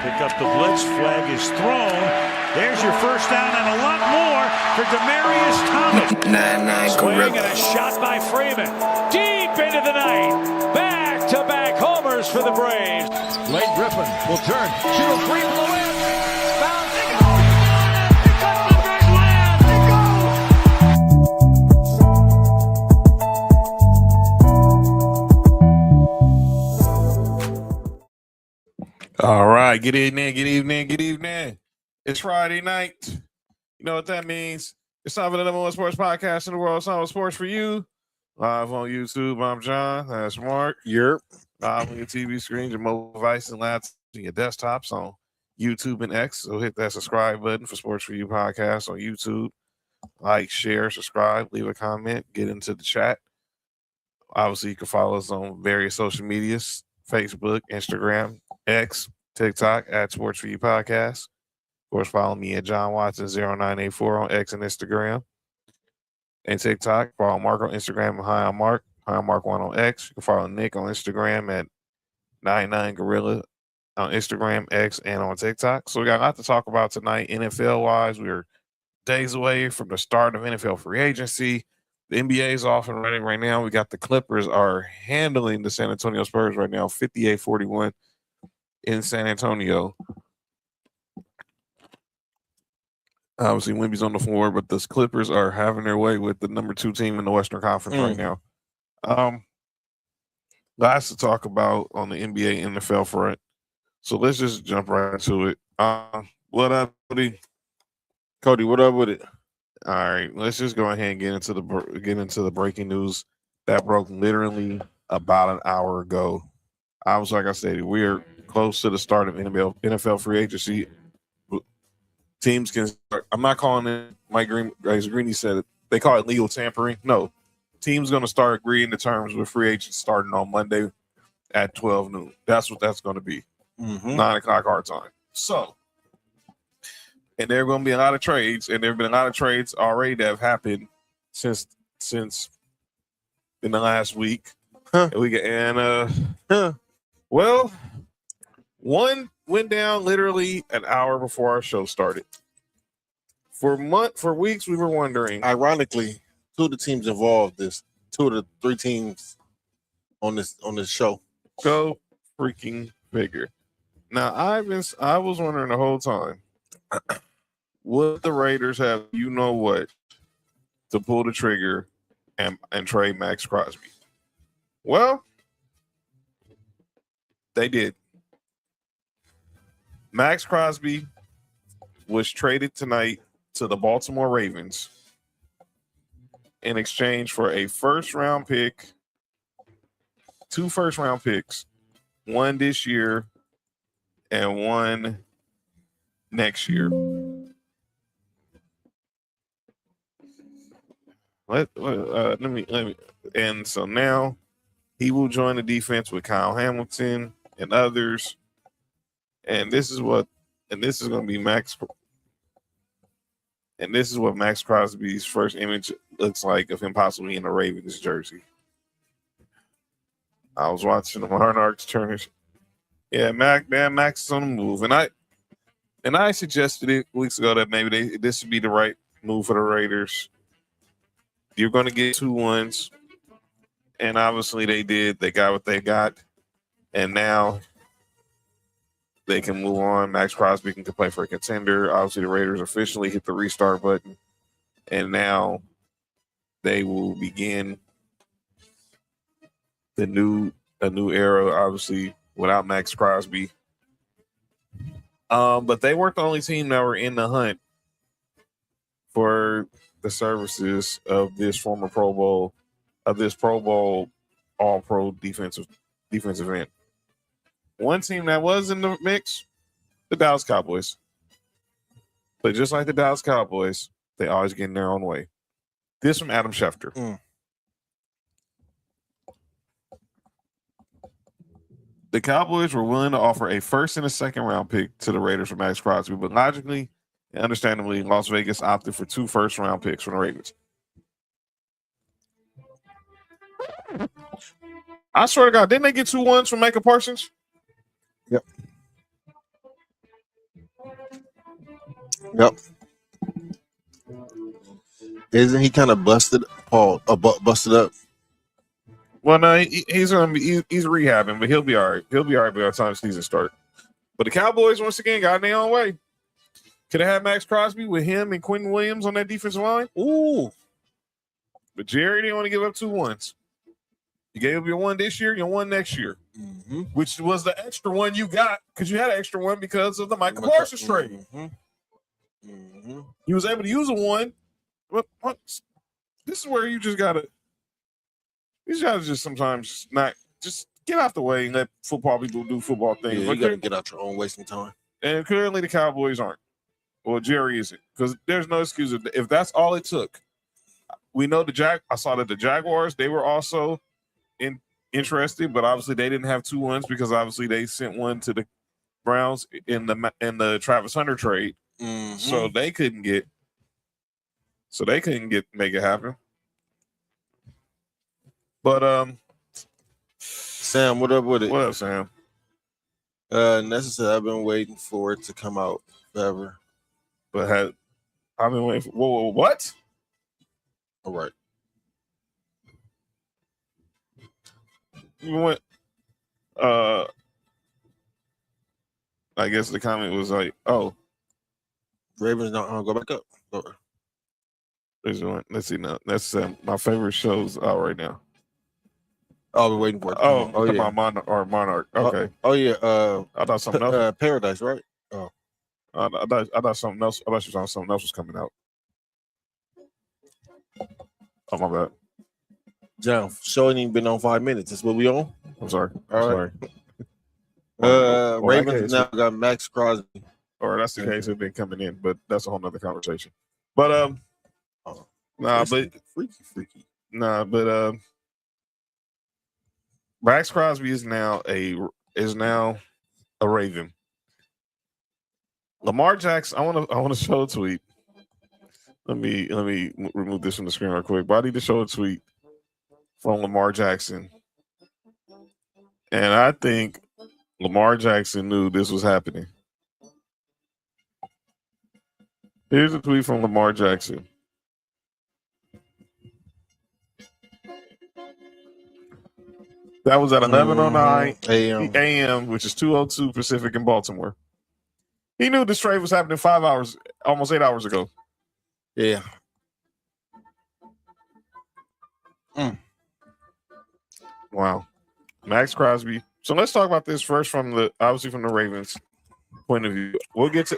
Pick up the blitz. Flag is thrown. There's your first down and a lot more for Demaryius Thomas. Swing and a shot by Freeman. Deep into the night. Back-to-back homers for the Braves. Late Griffin will turn. Shoot a three from the win. Found. They go. They got the big win. They go. All right. Good evening. It's Friday night. You know what that means. It's time for the number one sports podcast in the world. It's time for Sports4U. Live on YouTube. I'm John. That's Mark. Yep. Live on your TV screens, your mobile devices, and laptops, and your desktops on YouTube and X. So hit that subscribe button for Sports4U podcast on YouTube. Like, share, subscribe, leave a comment, get into the chat. Obviously, you can follow us on various social medias, Facebook, Instagram, X, TikTok at Sports4U podcast. Of course, follow me at John Watson 0984 on X and Instagram. And TikTok, follow Mark on Instagram and Hi, I'm Mark. Hi, I'm Mark1 on X. You can follow Nick on Instagram at 99gorilla on Instagram, X, and on TikTok. So we got a lot to talk about tonight, NFL-wise. We're days away from the start of NFL free agency. The NBA is off and running right now. We got the Clippers are handling the San Antonio Spurs right now, 58-41 in San Antonio. Obviously, Wemby's on the floor, but the Clippers are having their way with the number 2 team in the Western Conference right now. Lots to talk about on the NBA NFL front. So let's just jump right into it. What up, Cody? Cody, what up with it? All right, let's just go ahead and get into the breaking news that broke literally about an hour ago. Like I said, we are close to the start of NFL free agency. Teams can start. I'm not calling it. Mike Greeny said it. They call it legal tampering. No, teams going to start agreeing to terms with free agents starting on Monday at 12 noon. That's what that's going to be. 9 o'clock our time. So, and there are going to be a lot of trades, and there have been a lot of trades already that have happened since in the last week. Well, one went down literally an hour before our show started. For weeks, we were wondering. Ironically, 2 of the teams involved, 2 of the 3 teams on this show. Go freaking figure. Now, I was wondering the whole time, would the Raiders have to pull the trigger and trade Max Crosby? Well, they did. Max Crosby was traded tonight to the Baltimore Ravens in exchange for a first-round pick, 2 first-round picks, 1 this year and 1 next year. Let me. And so now he will join the defense with Kyle Hamilton and others. And this is going to be Max. And this is what Max Crosby's first image looks like of him possibly in a Ravens jersey. I was watching the Monarchs Turners. Yeah, Max is on the move. And I suggested it weeks ago that maybe this would be the right move for the Raiders. You're going to get 2 ones. And obviously they did. They got what they got. And now they can move on. Max Crosby can play for a contender. Obviously, the Raiders officially hit the restart button. And now they will begin a new era, obviously, without Max Crosby. But they weren't the only team that were in the hunt for the services of this former Pro Bowl All-Pro defensive end. One team that was in the mix, the Dallas Cowboys. But just like the Dallas Cowboys, they always get in their own way. This from Adam Schefter. The Cowboys were willing to offer a first and a second round pick to the Raiders for Max Crosby, but logically and understandably, Las Vegas opted for 2 first round picks from the Ravens. I swear to God, didn't they get 2 ones from Micah Parsons? Yep. Yep. Isn't he kind of busted, Paul? Busted up. Well, no, he's gonna be he's rehabbing, but he'll be all right. He'll be all right by the time the season starts. But the Cowboys once again got in their own way. Could have had Max Crosby with him and Quentin Williams on that defensive line. Ooh. But Jerry didn't want to give up 2 1s. You gave up your 1 this year, your 1 next year, which was the extra 1 you got because you had an extra 1 because of the Michael Parsons trade. You was able to use a 1. But this is where you just gotta just sometimes not just get out the way and let football people do football things. Yeah, you gotta get out your own wasting time. And currently the Cowboys aren't. Well, Jerry isn't, because there's no excuse if that's all it took. We know I saw that the Jaguars, they were also interested, but obviously they didn't have 2 1s because obviously they sent 1 to the Browns in the Travis Hunter trade. So they couldn't make it happen. But Sam, what up with it? What up, Sam? Necessary. I've been waiting for it to come out forever. But I've been waiting for what? All right. You went. I guess the comment was like, "Oh, Ravens don't go back up." There's one. Let's see now. That's my favorite shows out right now. I've been waiting for it. Oh yeah, Monarch. Okay. I thought something else. Paradise, right? Oh, I thought something else. I thought you thought something else was coming out. Oh my bad. John, show ain't even been on 5 minutes. That's what we on. I'm sorry. All right. Ravens now got Max Crosby. Or that's the case. It's been coming in, but that's a whole nother conversation. But freaky. Max Crosby is now a Raven. Lamar Jackson. I want to show a tweet. Let me remove this from the screen real quick. But I need to show a tweet from Lamar Jackson, and I think Lamar Jackson knew this was happening. Here's a tweet from Lamar Jackson. That was at 11:09 a.m., which is 2:02 Pacific in Baltimore. He knew this trade was happening 5 hours, almost 8 hours ago. Yeah. Wow. Max Crosby. So let's talk about this first from the Ravens point of view. We'll get to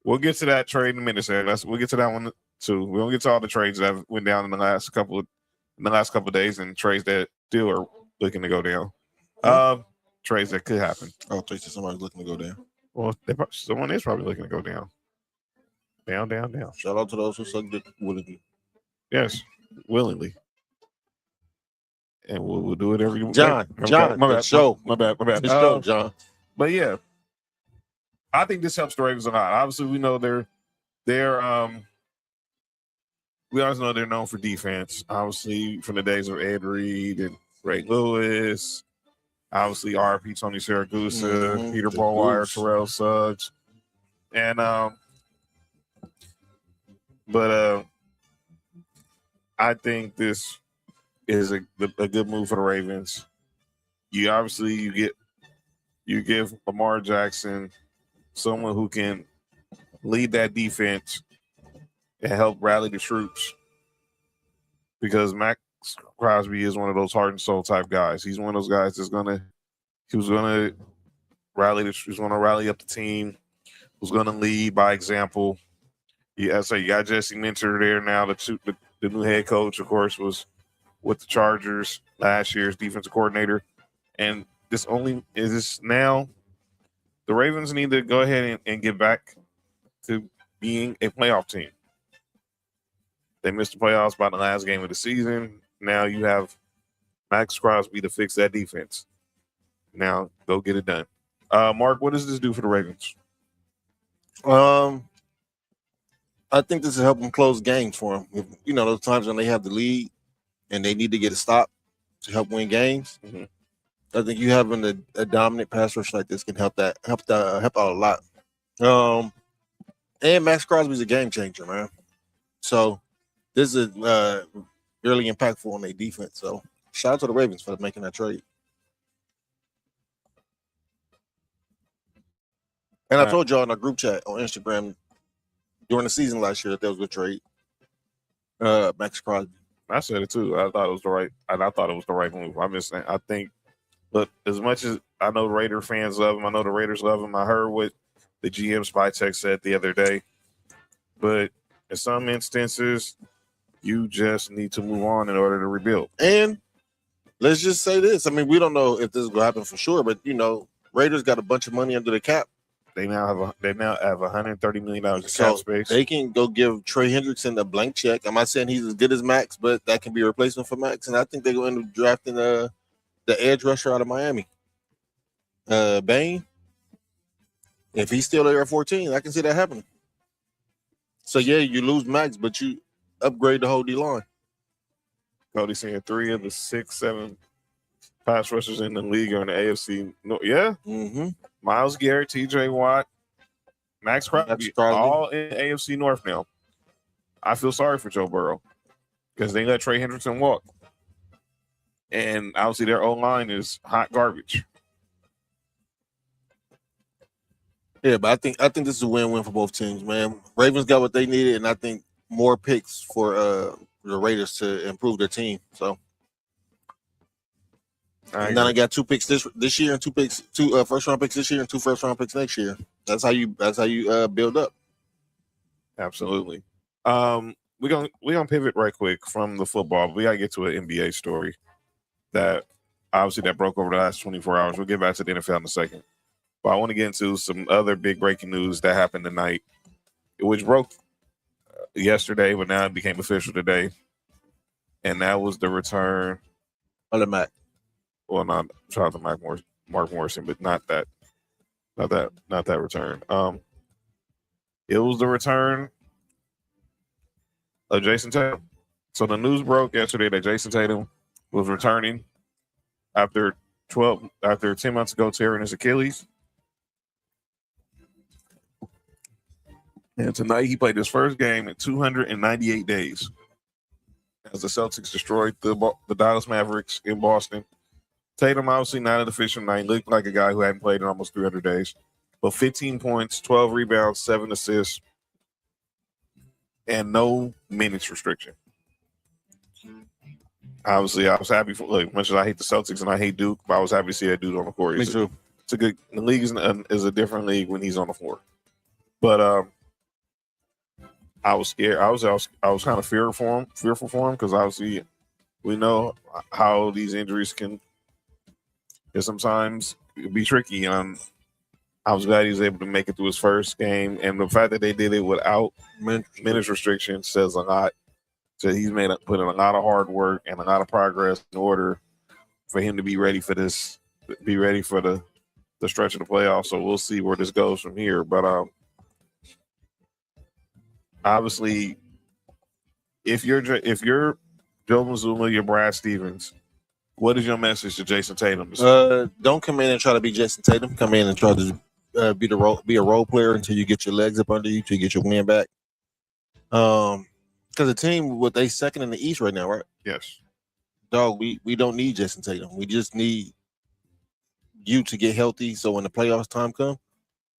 that trade in a minute, Sam. We'll get to that one too. We won't get to all the trades that went down in the last couple of days and trades that still are looking to go down. Trades that could happen. Oh, I thought somebody's looking to go down. Well, someone is probably looking to go down. Down. Shout out to those who sucked it willingly. Yes, willingly. And we'll do it every John, my bad. Show. My bad. It's show, John. But yeah, I think this helps the Ravens a lot. Obviously, we know we always know they're known for defense. Obviously, from the days of Ed Reed and Ray Lewis. Obviously, RP Tony Siragusa, Peter Ballwire, Terrell Suggs, and I think this is a good move for the Ravens. You give Lamar Jackson someone who can lead that defense and help rally the troops, because Max Crosby is one of those heart and soul type guys. He's one of those guys who's gonna rally up the team, who's gonna lead by example. Yeah, so you got Jesse Minter there now. The new head coach, of course, was with the Chargers last year's defensive coordinator. And now the Ravens need to go ahead and get back to being a playoff team. They missed the playoffs by the last game of the season. Now you have Max Crosby to fix that defense. Now go get it done. Mark, what does this do for the Ravens? I think this will help them close games for them. Those times when they have the lead and they need to get a stop to help win games. Mm-hmm. I think you having a dominant pass rush like this can help out a lot. And Max Crosby's a game changer, man. So this is really impactful on their defense. So shout out to the Ravens for making that trade. And I told y'all in our group chat on Instagram during the season last year that was a good trade. Max Crosby. I said it too. I thought it was the right move. I'm just saying. I think, look, as much as I know Raider fans love him, I know the Raiders love him. I heard what the GM Spytech said the other day. But in some instances, you just need to move on in order to rebuild. And let's just say this. I mean, we don't know if this is going to happen for sure, but Raiders got a bunch of money under the cap. They now have $130 million in so cap space. They can go give Trey Hendrickson a blank check. I'm not saying he's as good as Max, but that can be a replacement for Max. And I think they're going to end up drafting the edge rusher out of Miami. Bain. If he's still there at 14, I can see that happening. So yeah, you lose Max, but you upgrade the whole D line. Cody saying 3 of the 6-7 pass rushers in the league are in the AFC. No, yeah. Mm-hmm. Myles Garrett, T.J. Watt, Max Crosby, all in the AFC North now. I feel sorry for Joe Burrow because they let Trey Hendrickson walk. And obviously their O-line is hot garbage. Yeah, but I think this is a win-win for both teams, man. Ravens got what they needed, and I think more picks for the Raiders to improve their team. So and then I got 2 picks this year and 2 first-round picks this year and 2 first-round picks next year. That's how you build up. Absolutely. We're gonna pivot right quick from the football. But we gotta get to an NBA story that broke over the last 24 hours. We'll get back to the NFL in a second. But I want to get into some other big breaking news that happened tonight, which broke yesterday, but now it became official today. And that was the return of the Mac. Well, not shout out to Mark Morrison, but not that return. It was the return of Jayson Tatum. So the news broke yesterday that Jayson Tatum was returning after 10 months ago tearing his Achilles. And tonight he played his first game in 298 days as the Celtics destroyed the Dallas Mavericks in Boston. Tatum obviously not an official night. Looked like a guy who hadn't played in almost 300 days. But 15 points, 12 rebounds, 7 assists, and no minutes restriction. Obviously, I was happy for, look, much as I hate the Celtics and I hate Duke, but I was happy to see that dude on the court. Me too. It's a good, the league is a different league when he's on the floor. But I was scared. I was kind of fearful for him because obviously we know how these injuries can sometimes be tricky. And I was glad he was able to make it through his first game, and the fact that they did it without minutes restriction says a lot. So he's put in a lot of hard work and a lot of progress in order for him to be ready for this, be ready for the stretch of the playoffs. So we'll see where this goes from here. But obviously, if you're Joe Mazzulla, you're Brad Stevens, what is your message to Jayson Tatum? Don't come in and try to be Jayson Tatum. Come in and try to be a role player until you get your legs up under you, until you get your win back. Because the team, they second in the East right now, right? Yes. Dog, we don't need Jayson Tatum. We just need you to get healthy, so when the playoffs time come,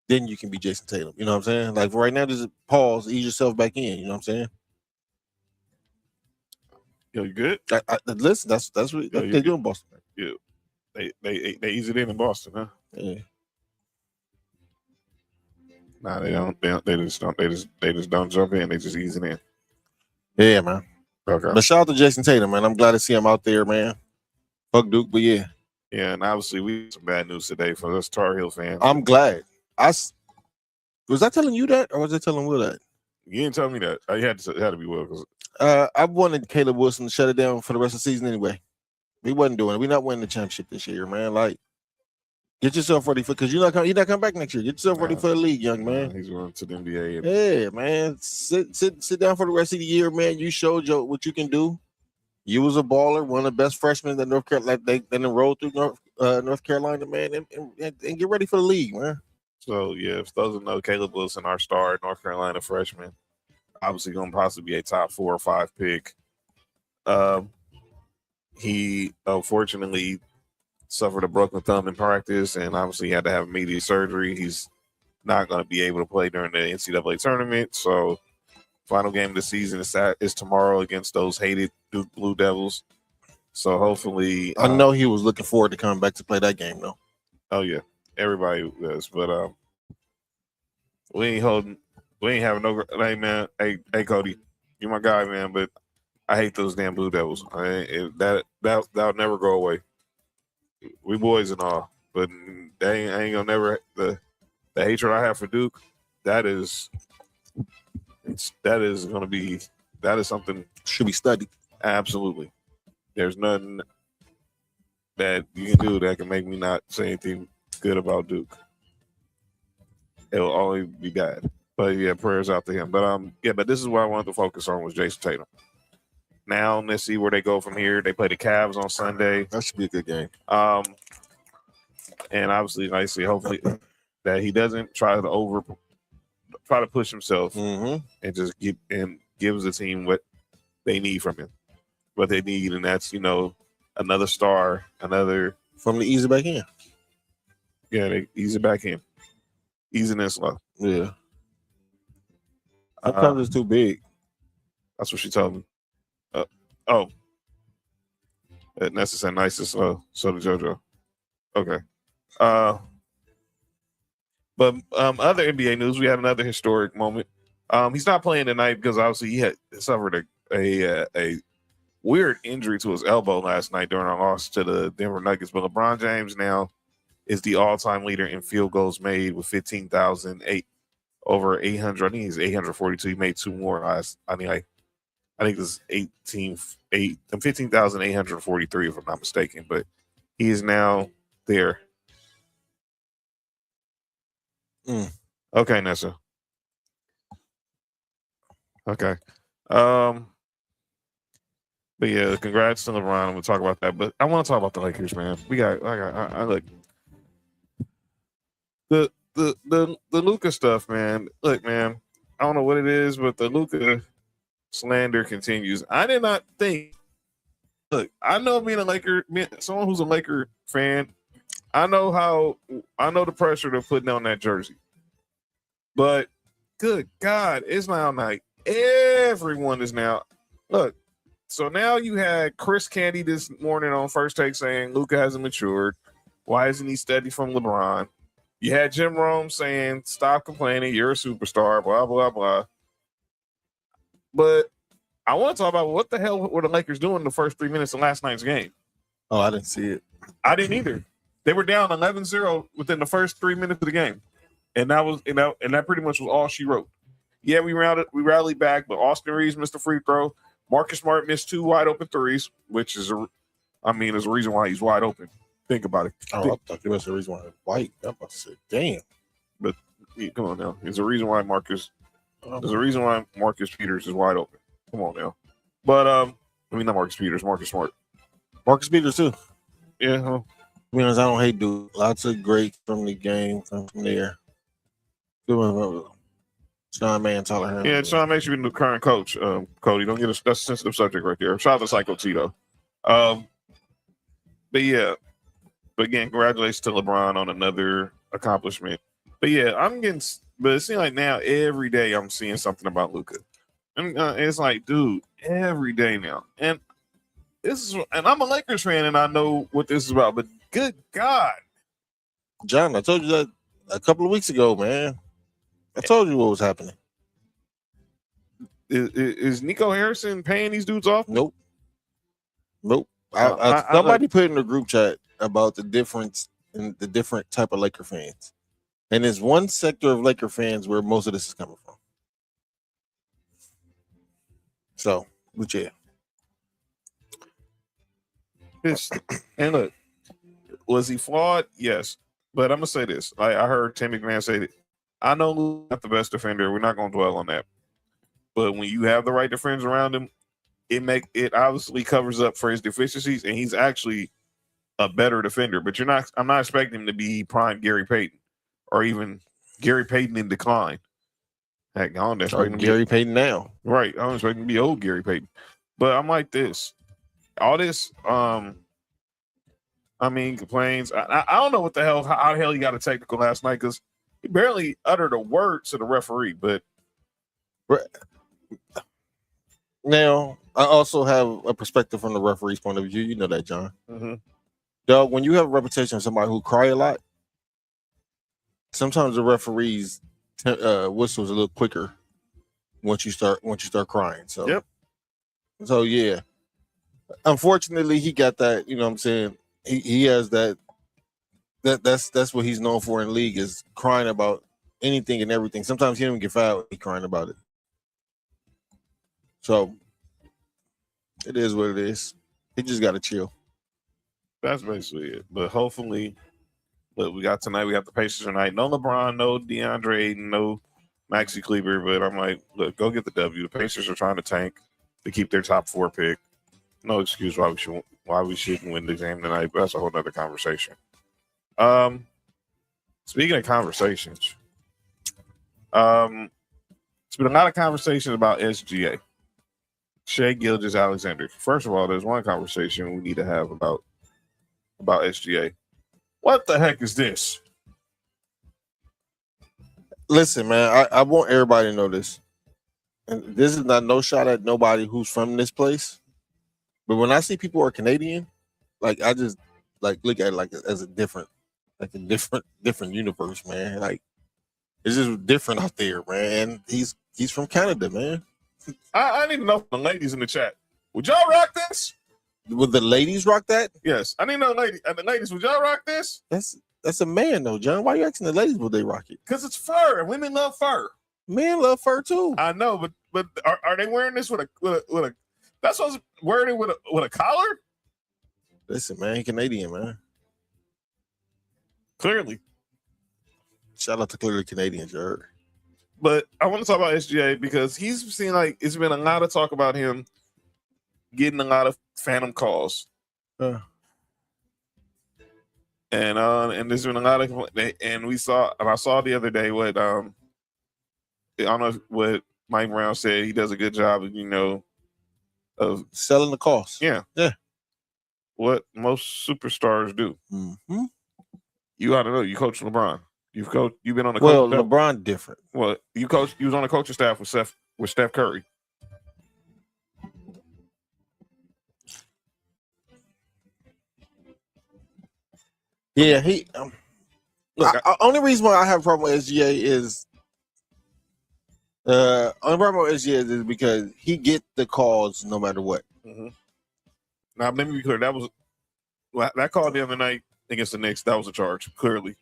then you can be Jayson Tatum. You know what I'm saying? Like right now, just pause, ease yourself back in. You know what I'm saying? Yo, you good? Listen, that's what they do in Boston. Yeah, they ease it in Boston, huh? Yeah. Nah, they don't. They just don't jump in. They just ease it in. Yeah, man. Okay. But shout out to Jayson Tatum, man. I'm glad to see him out there, man. Fuck Duke, but yeah. Yeah, and obviously we had some bad news today for us Tar Heel fans. I'm glad. Was I telling you that, or was I telling Will that? You didn't tell me that. You had to be Will. Cause I wanted Caleb Wilson to shut it down for the rest of the season anyway. We wasn't doing it. We're not winning the championship this year, man. Like, get yourself ready for, because you're not coming back next year. Get yourself ready for the league, young man. He's going to the NBA. Yeah, man. Sit down for the rest of the year, man. You showed what you can do. You was a baller, one of the best freshmen that North Carolina they enrolled through North Carolina, man, and get ready for the league, man. So yeah, if those don't know, Caleb Wilson, our star North Carolina freshman, obviously going to possibly be a top 4 or 5 pick. He unfortunately suffered a broken thumb in practice, and obviously had to have immediate surgery. He's not going to be able to play during the NCAA tournament. So, final game of the season is tomorrow against those hated Duke Blue Devils. So hopefully, I know he was looking forward to coming back to play that game, though. Oh yeah, everybody does. But we ain't having no. Hey man, hey Cody, you my guy, man. But I hate those damn Blue Devils. That'll never go away. We boys and all, but they ain't gonna never the hatred I have for Duke. That is something should be studied. Absolutely. There's nothing that you can do that can make me not say anything good about Duke. It'll always be bad. But yeah, prayers out to him. But this is what I wanted to focus on was Jayson Tatum. Now let's see where they go from here. They play the Cavs on Sunday. That should be a good game. And obviously, nicely, hopefully that he doesn't try to push himself and just gives the team what they need from him. What they need, and that's another star, another from the easy back in. Yeah, they ease it back in, easing and slow. Yeah, sometimes it's too big. That's what she told me. Nessa said nice and slow. So did JoJo. Okay. But other NBA news, we had another historic moment. He's not playing tonight because obviously he had suffered a weird injury to his elbow last night during our loss to the Denver Nuggets. But LeBron James now is the all-time leader in field goals made with 15,008 over 800. I think he's 842. He made 2 more last. I think this is 15,843 if I'm not mistaken. But he is now there. Okay, Nessa. Okay. But yeah, congrats to LeBron. We'll talk about that. But I want to talk about the Lakers, man. I look the Luka stuff, man. Look, man, I don't know what it is, but the Luka slander continues. I did not think. Look, I know someone who's a Laker fan, I know the pressure they're putting on that jersey. But good God, it's now like everyone is now. Look, so now you had Chris Candy this morning on First Take saying Luka hasn't matured. Why isn't he steady from LeBron? You had Jim Rome saying, stop complaining, you're a superstar, blah, blah, blah. But I want to talk about what the hell were the Lakers doing in the first 3 minutes of last night's game. Oh, I didn't see it. I didn't either. They were down 11-0 within the first 3 minutes of the game. And that pretty much was all she wrote. Yeah, we rallied back, but Austin Reeves missed a free throw. Marcus Smart missed 2 wide open threes, which is a reason why he's wide open. Think about it. I thought there was a reason why he's white. I must say, damn. But come on now. There's a reason why Marcus Peters is wide open. Come on now. But not Marcus Peters, Marcus Smart. Marcus Peters too. Yeah. Huh? To be honest, I don't hate Duke. Lots of great from the game from there. Sean Mann taller him. Yeah, Sean Mann should be the current coach. Cody, don't get us. That's a sensitive subject right there. Shout out to Psycho Tito. But yeah. But again, congratulations to LeBron on another accomplishment. But yeah, but it seems like now every day I'm seeing something about Luka. And it's like, dude, every day now. And I'm a Lakers fan and I know what this is about, but good God. John, I told you that a couple of weeks ago, man. I told you what was happening. Is Nico Harrison paying these dudes off? Nope. Somebody put in the group chat about the difference in the different type of Laker fans. And there's one sector of Laker fans where most of this is coming from. So, but yeah. And look, was he flawed? Yes. But I'm going to say this. I heard Tim McMahon say that. I know Luka's not the best defender. We're not going to dwell on that. But when you have the right defenders around him, it obviously covers up for his deficiencies, and he's actually a better defender. But I'm not expecting him to be prime Gary Payton or even Gary Payton in decline. Heck, I don't expect Gary Payton now. Right. I don't expect him to be old Gary Payton. But I'm like this. All this, complaints. I don't know what the hell, how the hell he got a technical last night because he barely uttered a word to the referee. But now, I also have a perspective from the referee's point of view. You know that, John. Mm-hmm. Dog, when you have a reputation of somebody who cry a lot, sometimes the referees whistles a little quicker once you start crying. So, yep. So yeah, unfortunately, he got that. You know what I'm saying? He has that. That's what he's known for in the league is crying about anything and everything. Sometimes he don't even get fouled. He's crying about it. So it is what it is. He just got to chill. That's basically it. But hopefully, look, we got tonight. We got the Pacers tonight. No LeBron, no DeAndre Ayton, no Maxi Kleber. But I'm like, look, go get the W. The Pacers are trying to tank to keep their top 4 pick. No excuse why we shouldn't win the game tonight. But that's a whole nother conversation. Speaking of conversations, it's been a lot of conversations about SGA. Shai Gilgeous-Alexander. First of all, there's one conversation we need to have about SGA. What the heck is this? Listen, man, I want everybody to know this. And this is not no shot at nobody who's from this place. But when I see people who are Canadian, like I just like look at it like as a different universe, man. Like it's just different out there, man. And he's from Canada, man. I need to know from the ladies in the chat. Would y'all rock this? Would the ladies rock that? Yes. I need to know, the ladies, would y'all rock this? That's a man, though, John. Why are you asking the ladies would they rock it? Because it's fur, and women love fur. Men love fur too. I know, but are they wearing this with a? That's what's wearing it with a collar. Listen, man, he Canadian, man. Clearly. Shout out to clearly Canadian, Jared. But I want to talk about SGA because he's seen like it's been a lot of talk about him getting a lot of phantom calls. And there's been a lot of and I saw the other day what I don't know what Mike Brown said. He does a good job of selling the cost. Yeah. What most superstars do. Mm-hmm. You ought to know. You coach LeBron. You've been on the well, LeBron different. Well, you was on the coaching staff with Steph Curry. Yeah, he. Only reason why I have a problem with SGA is only problem with SGA is because he get the calls no matter what. Mm-hmm. Now let me be clear. That call the other night against the Knicks. That was a charge. Clearly,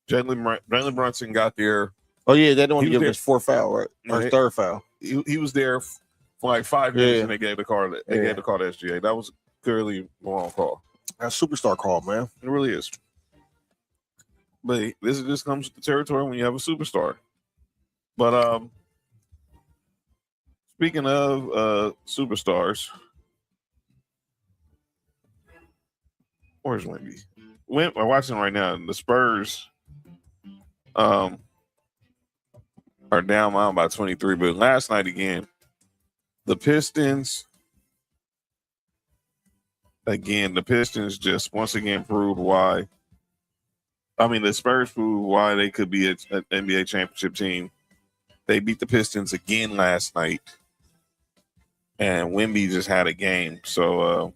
Jalen Brunson got there. Oh yeah, they don't want to give his 4th foul, right? Or his 3rd foul. He was there for like 5 minutes, and they gave the call. They gave the call to SGA. That was clearly the wrong call. That's a superstar call, man. It really is. But this just comes with the territory when you have a superstar. But speaking of superstars, where's Wemby? We're watching right now. The Spurs are down by 23. But last night again, the Pistons just once again proved why. I mean, the Spurs proved why they could be an NBA championship team. They beat the Pistons again last night, and Wemby just had a game. So,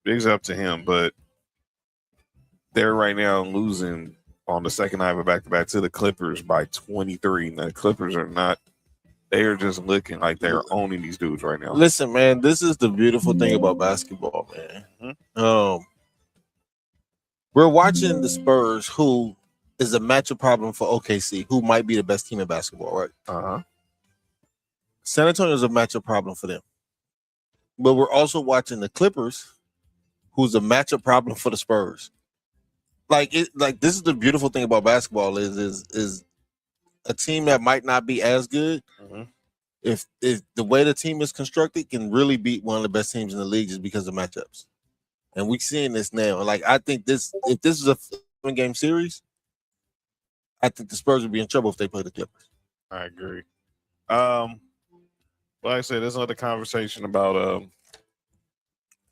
bigs up to him. But they're right now losing on the second night of a back-to-back to the Clippers by 23. Now, the Clippers are not. They are just looking like they're owning these dudes right now. Listen, man, this is the beautiful thing about basketball, man. Mm-hmm. We're watching the Spurs, who is a matchup problem for OKC, who might be the best team in basketball, right? Uh-huh. San Antonio is a matchup problem for them. But we're also watching the Clippers, who's a matchup problem for the Spurs. Like this is the beautiful thing about basketball is a team that might not be as good, mm-hmm. if the way the team is constructed, can really beat one of the best teams in the league just because of matchups. And we're seeing this now. Like, I think if this is a 7-game series, I think the Spurs would be in trouble if they play the Clippers. I agree. Like I said, there's another conversation about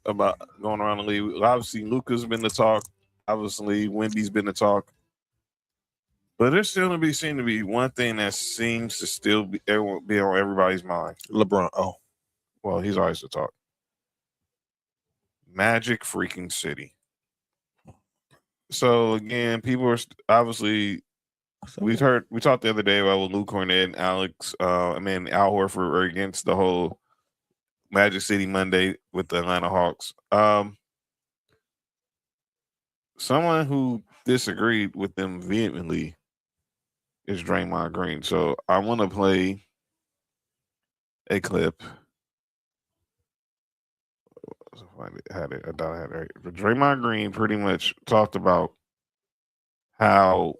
going around the league. Obviously, Luka's been the talk. Obviously, Wendy's been the talk. But there's still going to seem to be one thing that seems to still be on everybody's mind. LeBron. Oh, well, he's always the talk. Magic freaking City. So again, people are obviously. We talked the other day about Luke Cornett and Al Horford were against the whole Magic City Monday with the Atlanta Hawks. Someone who disagreed with them vehemently is Draymond Green. So I want to play a clip. I thought I had it right. But Draymond Green pretty much talked about how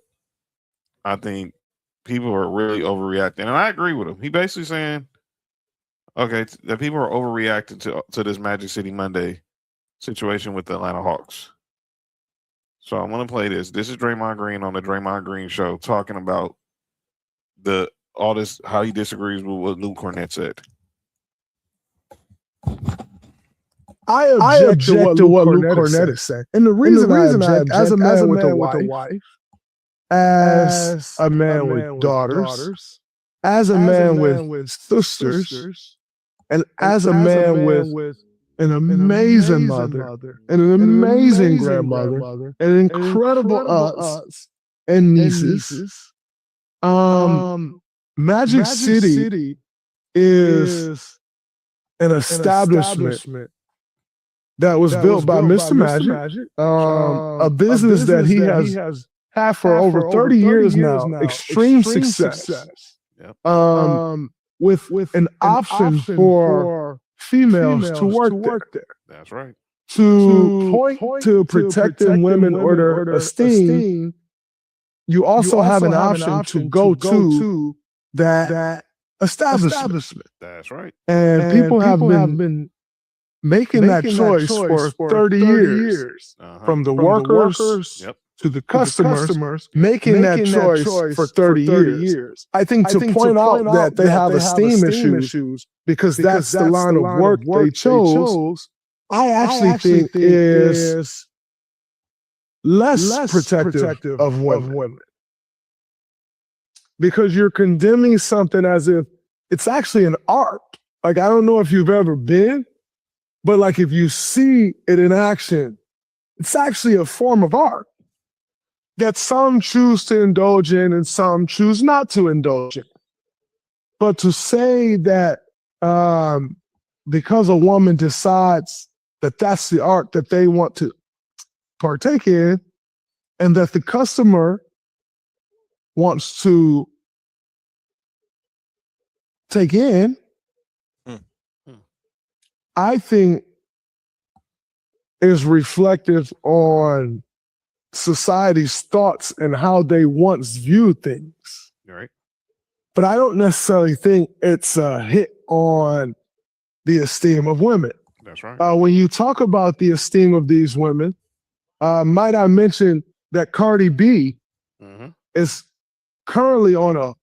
I think people are really overreacting. And I agree with him. He basically saying, okay, that people are overreacting to this Magic City Monday situation with the Atlanta Hawks. So I want to play this. This is Draymond Green on the Draymond Green Show talking about how he disagrees with what Luke Cornett said. I object to what Luke Cornett is saying. And the reason I object, as a man with a wife, as a man with daughters, as a man with sisters, and as a man with an amazing mother, and an amazing grandmother, and incredible aunts and nieces. Magic City is an establishment that was built by Mr. Magic, a business that he has had for over 30 years now, extreme success. Yep. With an option for females to work there. That's right. To point to protecting women or their esteem, you also have an option to go to that establishment. That's right. And people have been making that choice for 30 years. From the workers to the customers, making that choice for 30 years. I think to point out that they have esteem issues because that's the line of work they chose, I actually think is less protective of women. Because you're condemning something as if it's actually an art. Like, I don't know if you've ever been, but like if you see it in action, it's actually a form of art that some choose to indulge in and some choose not to indulge in. But to say that because a woman decides that that's the art that they want to partake in, and that the customer wants to take in, I think is reflective on society's thoughts and how they once viewed things. Right. But I don't necessarily think it's a hit on the esteem of women. That's right. When you talk about the esteem of these women, might I mention that Cardi B is currently on a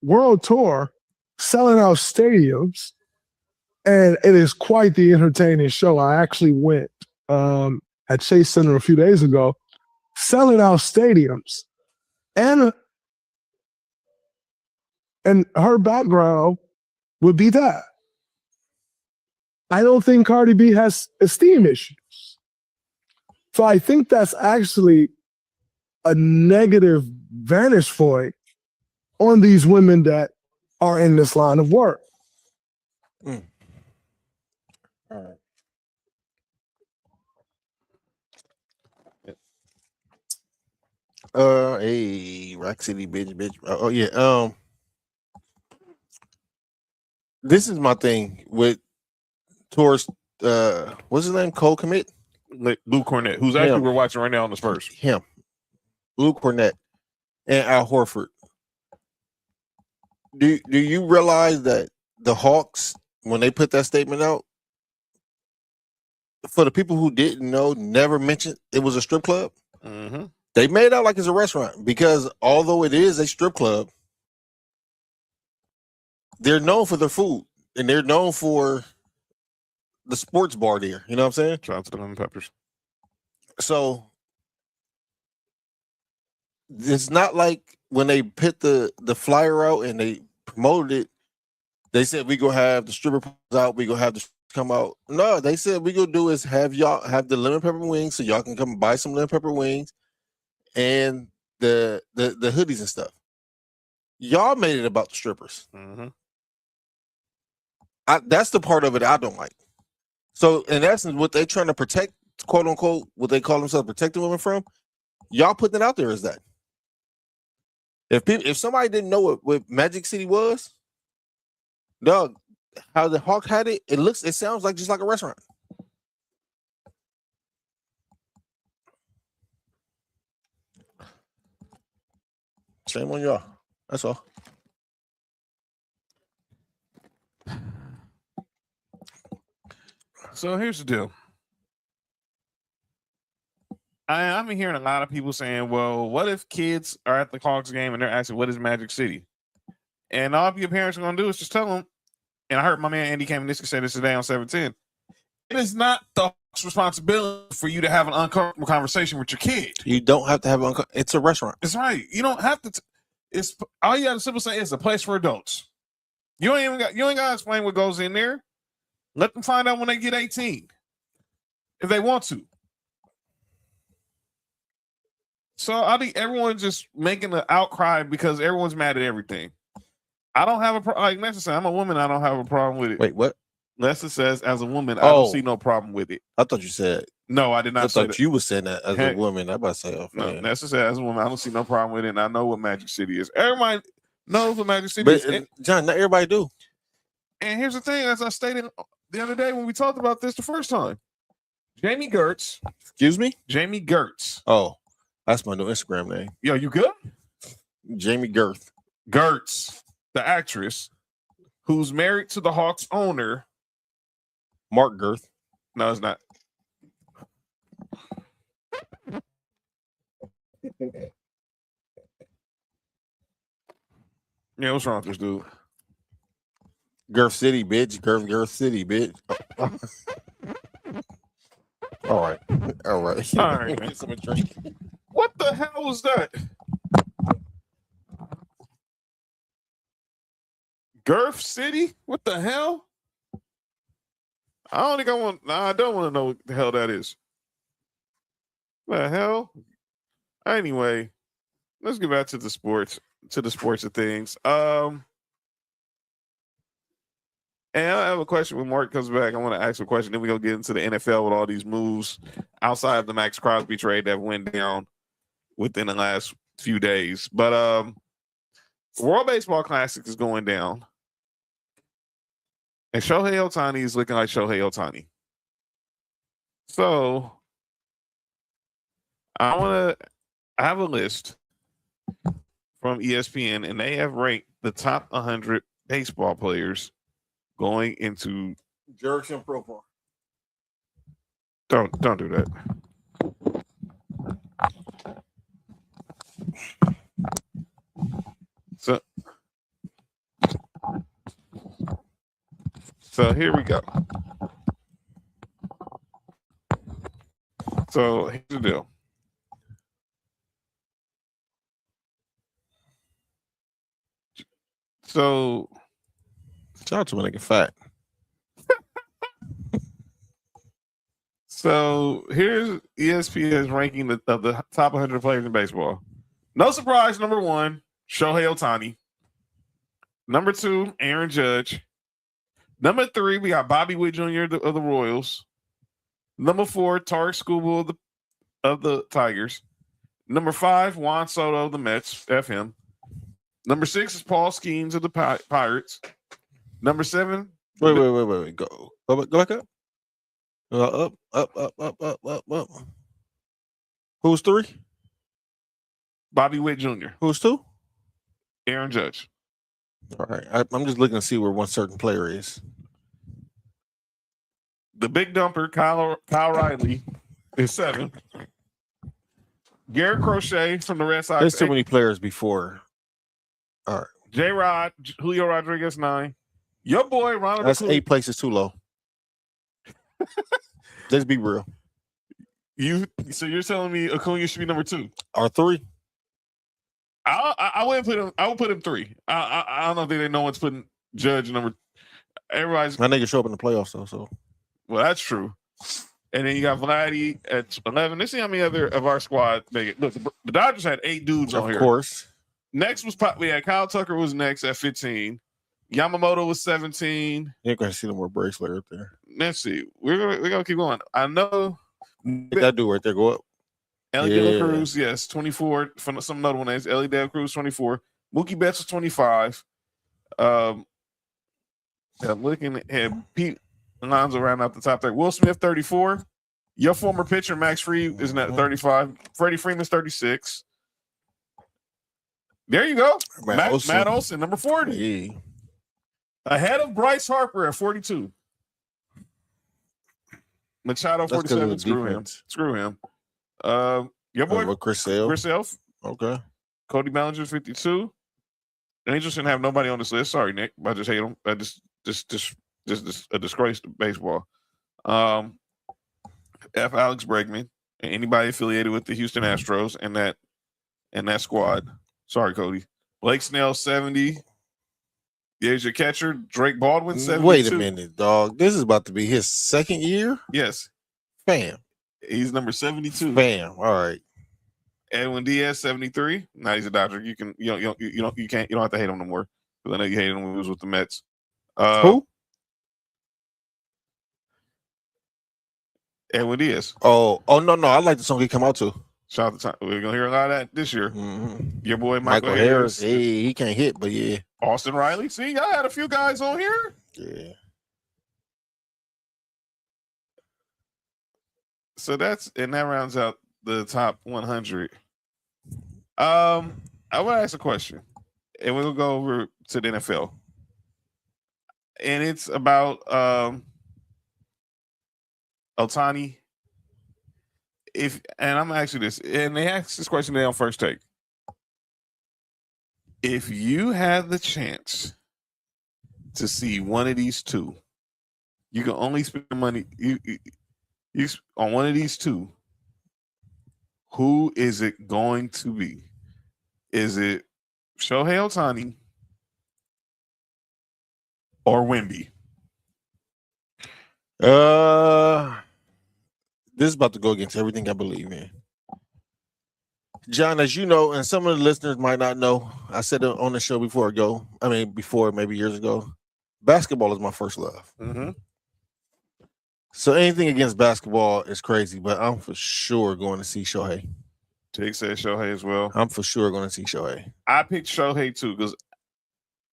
world tour selling out stadiums, and it is quite the entertaining show. I actually went at Chase Center a few days ago, selling out stadiums, and her background would be that. I don't think Cardi B has esteem issues. So I think that's actually a negative vantage point on these women that are in this line of work. All right. Hey, Rock City, bitch. Oh yeah. This is my thing with towards what's his name? Cole Commit? Luke Cornett, who's actually we're watching right now on the Spurs. Him. Luke Cornett and Al Horford. Do you realize that the Hawks, when they put that statement out, for the people who didn't know, never mentioned it was a strip club? Mm-hmm. They made it out like it's a restaurant because although it is a strip club, they're known for their food and they're known for the sports bar there. You know what I'm saying? Shout out to the lemon peppers. So it's not like when they put the flyer out and they promoted it, they said we gonna have the stripper out, we gonna have the come out. No, they said we gonna do is have y'all have the lemon pepper wings so y'all can come buy some lemon pepper wings and the hoodies and stuff. Y'all made it about the strippers. Mm-hmm. That's the part of it I don't like. So in essence, what they trying to protect, quote unquote, what they call themselves protecting women from, y'all putting it out there as that. If somebody didn't know what Magic City was, dog, how the Hawk had it, it sounds like just like a restaurant. Shame on y'all. That's all. So here's the deal. I've been hearing a lot of people saying, well, what if kids are at the Hawks game and they're asking, what is Magic City? And all your parents are going to do is just tell them, and I heard my man Andy Kamenisky say this today on 710, it is not the Hawks' responsibility for you to have an uncomfortable conversation with your kid. You don't have to have it's a restaurant. It's right. You don't have to. It's all you got to simply say it's a place for adults. You ain't got to explain what goes in there. Let them find out when they get 18, if they want to. So I think everyone's just making an outcry because everyone's mad at everything. I don't have a problem. Like Nessa said, I'm a woman. I don't have a problem with it. Wait, what? Nessa says, as a woman, I don't see no problem with it. I thought you said. No, I did not. I thought you were saying that as a woman. I'm about to say, no. Nessa said, as a woman, I don't see no problem with it, and I know what Magic City is. Everybody knows what Magic City is. John, not everybody do. And here's the thing, as I stated the other day when we talked about this the first time, Jamie Gertz. Excuse me? Jamie Gertz. Oh, that's my new Instagram name. Yo, you good? Jamie Girth. Gertz, the actress, who's married to the Hawks owner. Mark Girth. No, it's not. Yeah, what's wrong with this dude? Girth City, bitch. Girth City, bitch. All right. All right, man. What the hell was that? Girth City? What the hell? I don't think I want. Nah, I don't want to know what the hell that is. The hell? Anyway, let's get back to the sports of things. And I have a question when Mark comes back. I want to ask a question. Then we're going to get into the NFL with all these moves outside of the Max Crosby trade that went down within the last few days. But World Baseball Classic is going down. And Shohei Ohtani is looking like Shohei Ohtani. So I have a list from ESPN, and they have ranked the top 100 baseball players going into Jurickson Profile. Don't do that. So here we go. So here's the deal. So shout out to when they get fat. So here's ESPN's ranking of the top 100 players in baseball. No surprise, number 1, Shohei Ohtani. Number 2, Aaron Judge. Number 3, we got Bobby Witt Jr. of the Royals. Number 4, Tarik Skubal of the Tigers. Number 5, Juan Soto of the Mets. F him. Number 6 is Paul Skeens of the Pirates. Number 7. Wait. Go back up. Up. Who's 3? Bobby Witt Jr. Who's 2? Aaron Judge. All right. I'm just looking to see where one certain player is. The big dumper, Kyle Riley, is 7. Garrett Crochet from the Red Sox. There's too many players before. All right. J-Rod, Julio Rodriguez, 9. Your boy, Ronald That's Acuna. 8 places too low. Let's be real. So you're telling me Acuna should be number 2? Or 3? I wouldn't put him. I would put him 3. I don't know if they know what's putting Judge number. Everybody's. My nigga show up in the playoffs though. So, well, that's true. And then you got Vladdy at 11. Let's see how many other of our squad make it. Look, the Dodgers had 8 dudes on here. Of course. Next was we had Kyle Tucker was next at 15. Yamamoto was 17. You're gonna see them more bracelet right there. Let's see. We're gonna keep going. I know that dude right there go up. Ellie De La Cruz, yes, 24. From some notable names. Ellie De La Cruz, 24. Mookie Betts was 25. I'm looking at Pete Alonso round out the top 30. Will Smith, 34. Your former pitcher, Max Fried, is at 35. Freddie Freeman's 36. There you go. Matt Olson, number 40. Yeah. Ahead of Bryce Harper at 42. Machado, 47. Screw him. Your boy, Chris Sale. Okay. Cody Bellinger, 52. Angels shouldn't have nobody on this list. Sorry, Nick. I just hate him. I just a disgrace to baseball. F. Alex Bregman, and anybody affiliated with the Houston Astros and that squad. Sorry, Cody. Blake Snell, 70. There's your catcher, Drake Baldwin, 72. Wait a minute, dog. This is about to be his second year? Yes. Bam. He's number 72. Bam. All right. Edwin Diaz, 73. Now he's a Dodger. You don't have to hate him no more. Because I know you hated him when he was with the Mets. Who? Edwin Diaz. Oh no. I like the song he come out to. Shout out to time. We're gonna hear a lot of that this year. Mm-hmm. Your boy Michael Harris. Hey, he can't hit, but yeah. Austin Riley. See, y'all had a few guys on here. Yeah. So that rounds out the top 100. I want to ask a question, and we'll go over to the NFL, and it's about Ohtani. And I'm asking this, and they asked this question today on First Take. If you had the chance to see one of these two, you can only spend money you on one of these two. Who is it going to be? Is it Shohei Ohtani or Wemby? This is about to go against everything I believe in. John, as you know, and some of the listeners might not know, I said it on the show before maybe years ago, basketball is my first love. Mm-hmm. So anything against basketball is crazy, but I'm for sure going to see Shohei. Tig said Shohei as well. I'm for sure going to see Shohei. I picked Shohei too because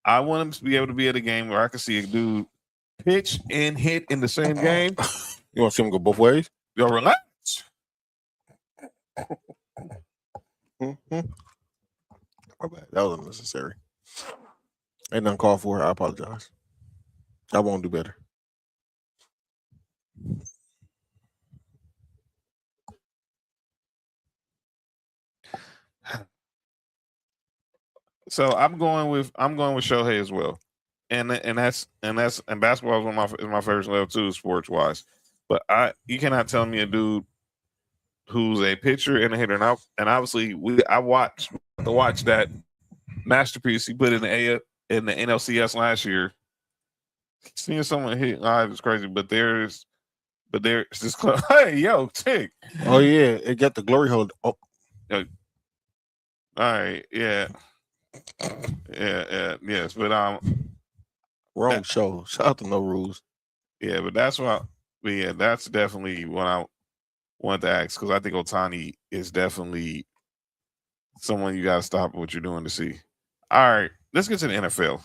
I want him to be able to be at a game where I can see a dude pitch and hit in the same game. You want to see him go both ways? Yo, relax. Mm-hmm. That was unnecessary. Ain't nothing called for. I apologize. I won't do better. So I'm going with Shohei as well, and basketball is my favorite level too, sports wise. But you cannot tell me a dude who's a pitcher and a hitter, and obviously I watched that masterpiece he put in the NLCS last year. Seeing someone hit live is crazy, but there's this club. Hey, yo, Tig. Oh yeah, it got the glory hole. Oh. All right, yeah, yes, but wrong show. Shout out to No Rules. Yeah, but that's definitely what I want to ask because I think Ohtani is definitely someone you got to stop what you're doing to see. All right, let's get to the NFL.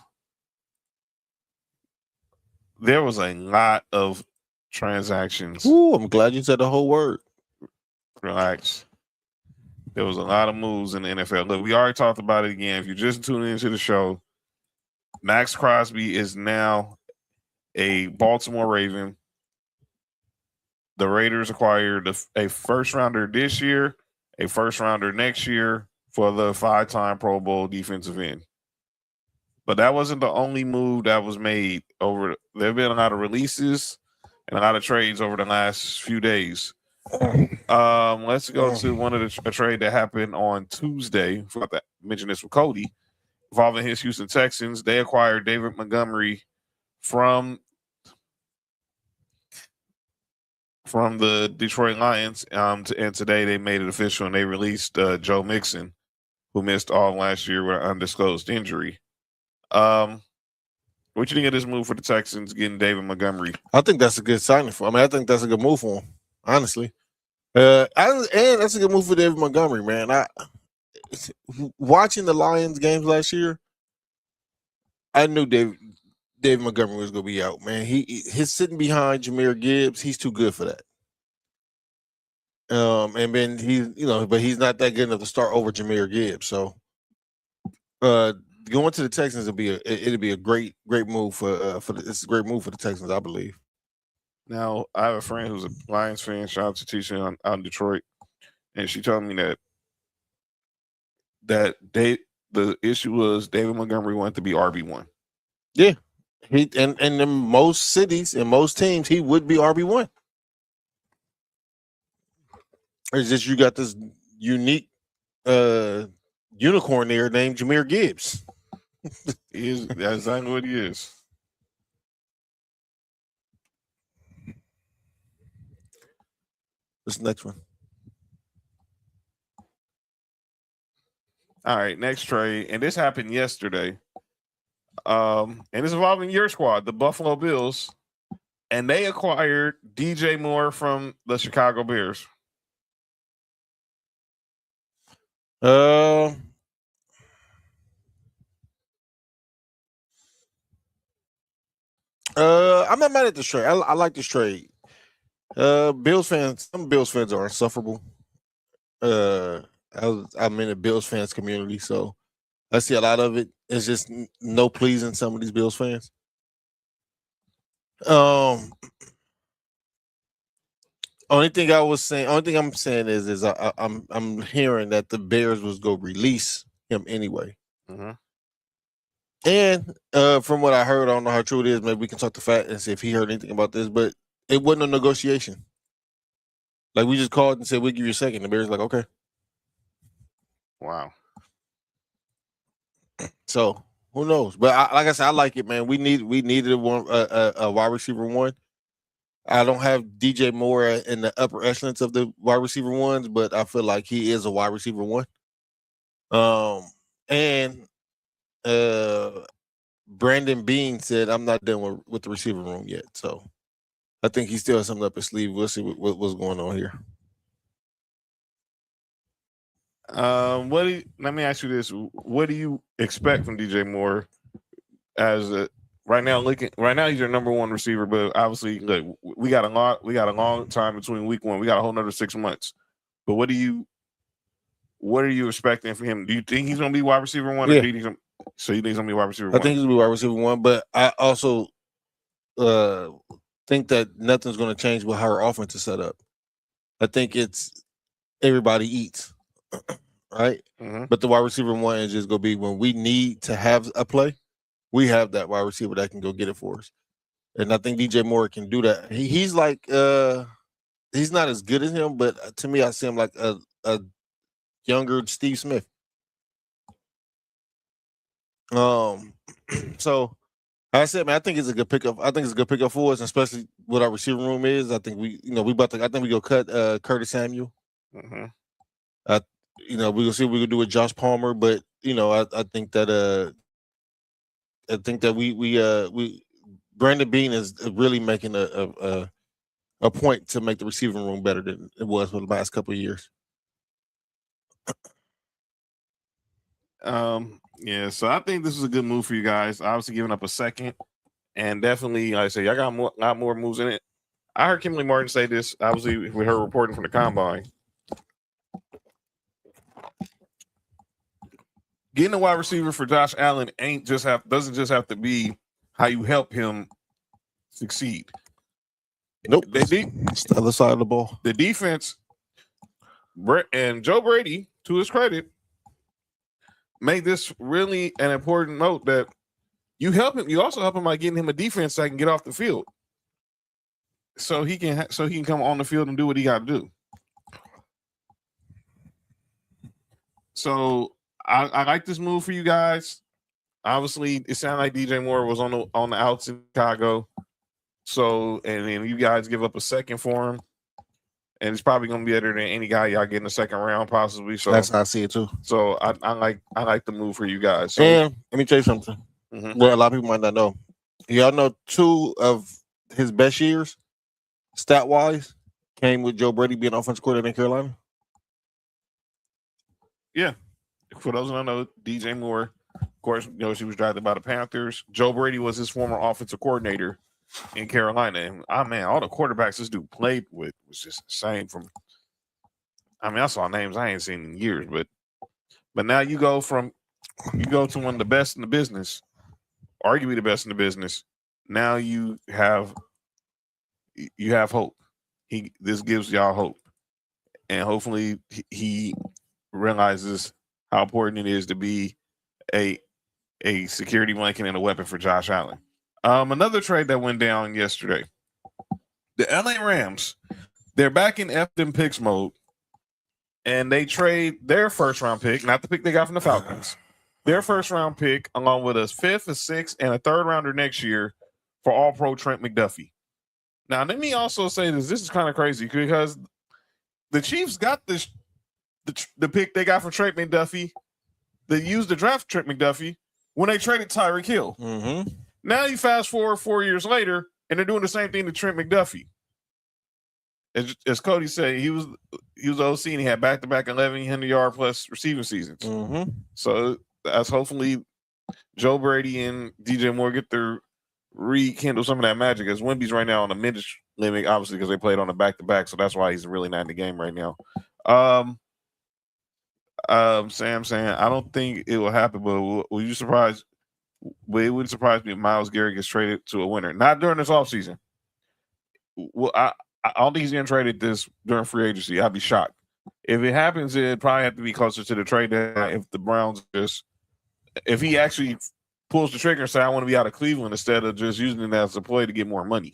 There was a lot of transactions. Ooh, I'm glad you said the whole word. Relax. There was a lot of moves in the NFL. Look, we already talked about it again. If you're just tuning into the show, Max Crosby is now a Baltimore Raven. The Raiders acquired a first rounder this year, a first rounder next year for the 5-time Pro Bowl defensive end. But that wasn't the only move that was made over. There have been a lot of releases and a lot of trades over the last few days. Let's go to one of a trade that happened on Tuesday. I forgot to mention this with Cody, involving his Houston Texans. They acquired David Montgomery from the Detroit Lions. And today they made it official and they released Joe Mixon, who missed all last year with an undisclosed injury. What you think of this move for the Texans getting David Montgomery? I think that's a good signing for him. I think that's a good move for him, honestly. And that's a good move for David Montgomery, man. Watching the Lions games last year, I knew David Montgomery was going to be out, man. He's sitting behind Jahmyr Gibbs. He's too good for that. And then but he's not that good enough to start over Jahmyr Gibbs. So, going to the Texans it'll be a great move it's a great move for the Texans, I believe. Now, I have a friend who's a Lions fan. Shout out to Tisha out in Detroit, and she told me that the issue was David Montgomery wanted to be RB1. Yeah, and in most cities and most teams he would be RB1. It's just you got this unique unicorn there named Jahmyr Gibbs. That's exactly what he is. What's the next one? All right, next trade, and this happened yesterday. And it's involving your squad, the Buffalo Bills, and they acquired DJ Moore from the Chicago Bears. I'm not mad at this trade. I like this trade. Bills fans, some Bills fans are insufferable. I'm in the Bills fans community, so I see a lot of it. It's just no pleasing some of these Bills fans. Only thing I'm saying is I'm hearing that the Bears was going to release him anyway. Mm-hmm. And from what I heard, I don't know how true it is. Maybe we can talk to Fat and see if he heard anything about this, but it wasn't a negotiation. Like, we just called and said, we'll give you a second. The Bears like, okay. Wow. So who knows? But like I said, I like it, man. We needed a wide receiver one. I don't have DJ Moore in the upper echelons of the wide receiver ones, but I feel like he is a wide receiver one. And Brandon Beane said, I'm not done with the receiver room yet. So I think he still has something up his sleeve. We'll see what's going on here. Let me ask you this: what do you expect from DJ Moore? Right now, he's your number one receiver, but obviously, look, we got a long time between week one. We got a whole nother 6 months. But what are you expecting from him? Do you think he's going to be wide receiver one? Yeah. Or so you think he's going to be wide receiver one? I think he's going to be wide receiver one, but I also think that nothing's going to change with how our offense is set up. I think it's everybody eats, right? Mm-hmm. But the wide receiver one is just going to be when we need to have a play, we have that wide receiver that can go get it for us. And I think DJ Moore can do that. He's like, he's not as good as him, but to me, I see him like a younger Steve Smith. So like I said, man, I think it's a good pickup. I think it's a good pickup for us, especially what our receiver room is. I think we go cut Curtis Samuel. Mm-hmm. We're gonna see what we can do with Josh Palmer, but I think that we Brandon Beane is really making a point to make the receiving room better than it was for the last couple of years. Yeah, so I think this is a good move for you guys. Obviously, giving up a second, and definitely, like I say, y'all got a lot more moves in it. I heard Kimberly Martin say this, obviously, with her reporting from the combine. Getting a wide receiver for Josh Allen doesn't just have to be how you help him succeed. Nope. It's the other side of the ball. The defense And Joe Brady, to his credit, made this really an important note that you help him. You also help him by getting him a defense that can get off the field, so he can come on the field and do what he got to do. So I like this move for you guys. Obviously, it sounded like DJ Moore was on the outs in Chicago. So, and then you guys give up a second for him, and it's probably going to be better than any guy y'all get in the second round, possibly. So that's how I see it too. So I like the move for you guys. So, and let me tell you something. Well, a lot of people might not know. Y'all know 2 of his best years, stat wise, came with Joe Brady being offensive coordinator in Carolina. Yeah, for those who don't know, DJ Moore, of course, she was drafted by the Panthers. Joe Brady was his former offensive coordinator in Carolina. And all the quarterbacks this dude played with was just insane. I saw names I ain't seen in years, but now you go to one of the best in the business, arguably the best in the business. Now you have hope. This gives y'all hope, and hopefully he realizes how important it is to be a security blanket and a weapon for Josh Allen. Another trade that went down yesterday. The LA Rams, they're back in F them picks mode, and they trade their first round pick, not the pick they got from the Falcons, their first round pick, along with a 5th, a 6th, and a 3rd rounder next year for All-Pro Trent McDuffie. Now, let me also say this is kind of crazy because the Chiefs got the pick they got from Trent McDuffie. They used the draft Trent McDuffie when they traded Tyreek Hill. Mm-hmm. Now you fast forward 4 years later, and they're doing the same thing to Trent McDuffie. As Cody said, he was OC and he had back-to-back 1,100-yard plus receiving seasons. Mm-hmm. So that's hopefully Joe Brady and DJ Moore get their rekindle some of that magic. As Wemby's right now on the minutes limit, obviously because they played on the back-to-back, so that's why he's really not in the game right now. Sam saying, I don't think it will happen, but will you surprise? But it wouldn't surprise me if Myles Garrett gets traded to a winner. Not during this offseason. Well, I don't think he's getting traded this during free agency. I'd be shocked. If it happens, it'd probably have to be closer to the trade deadline. If the Browns if he actually pulls the trigger and say, I want to be out of Cleveland instead of just using it as a play to get more money.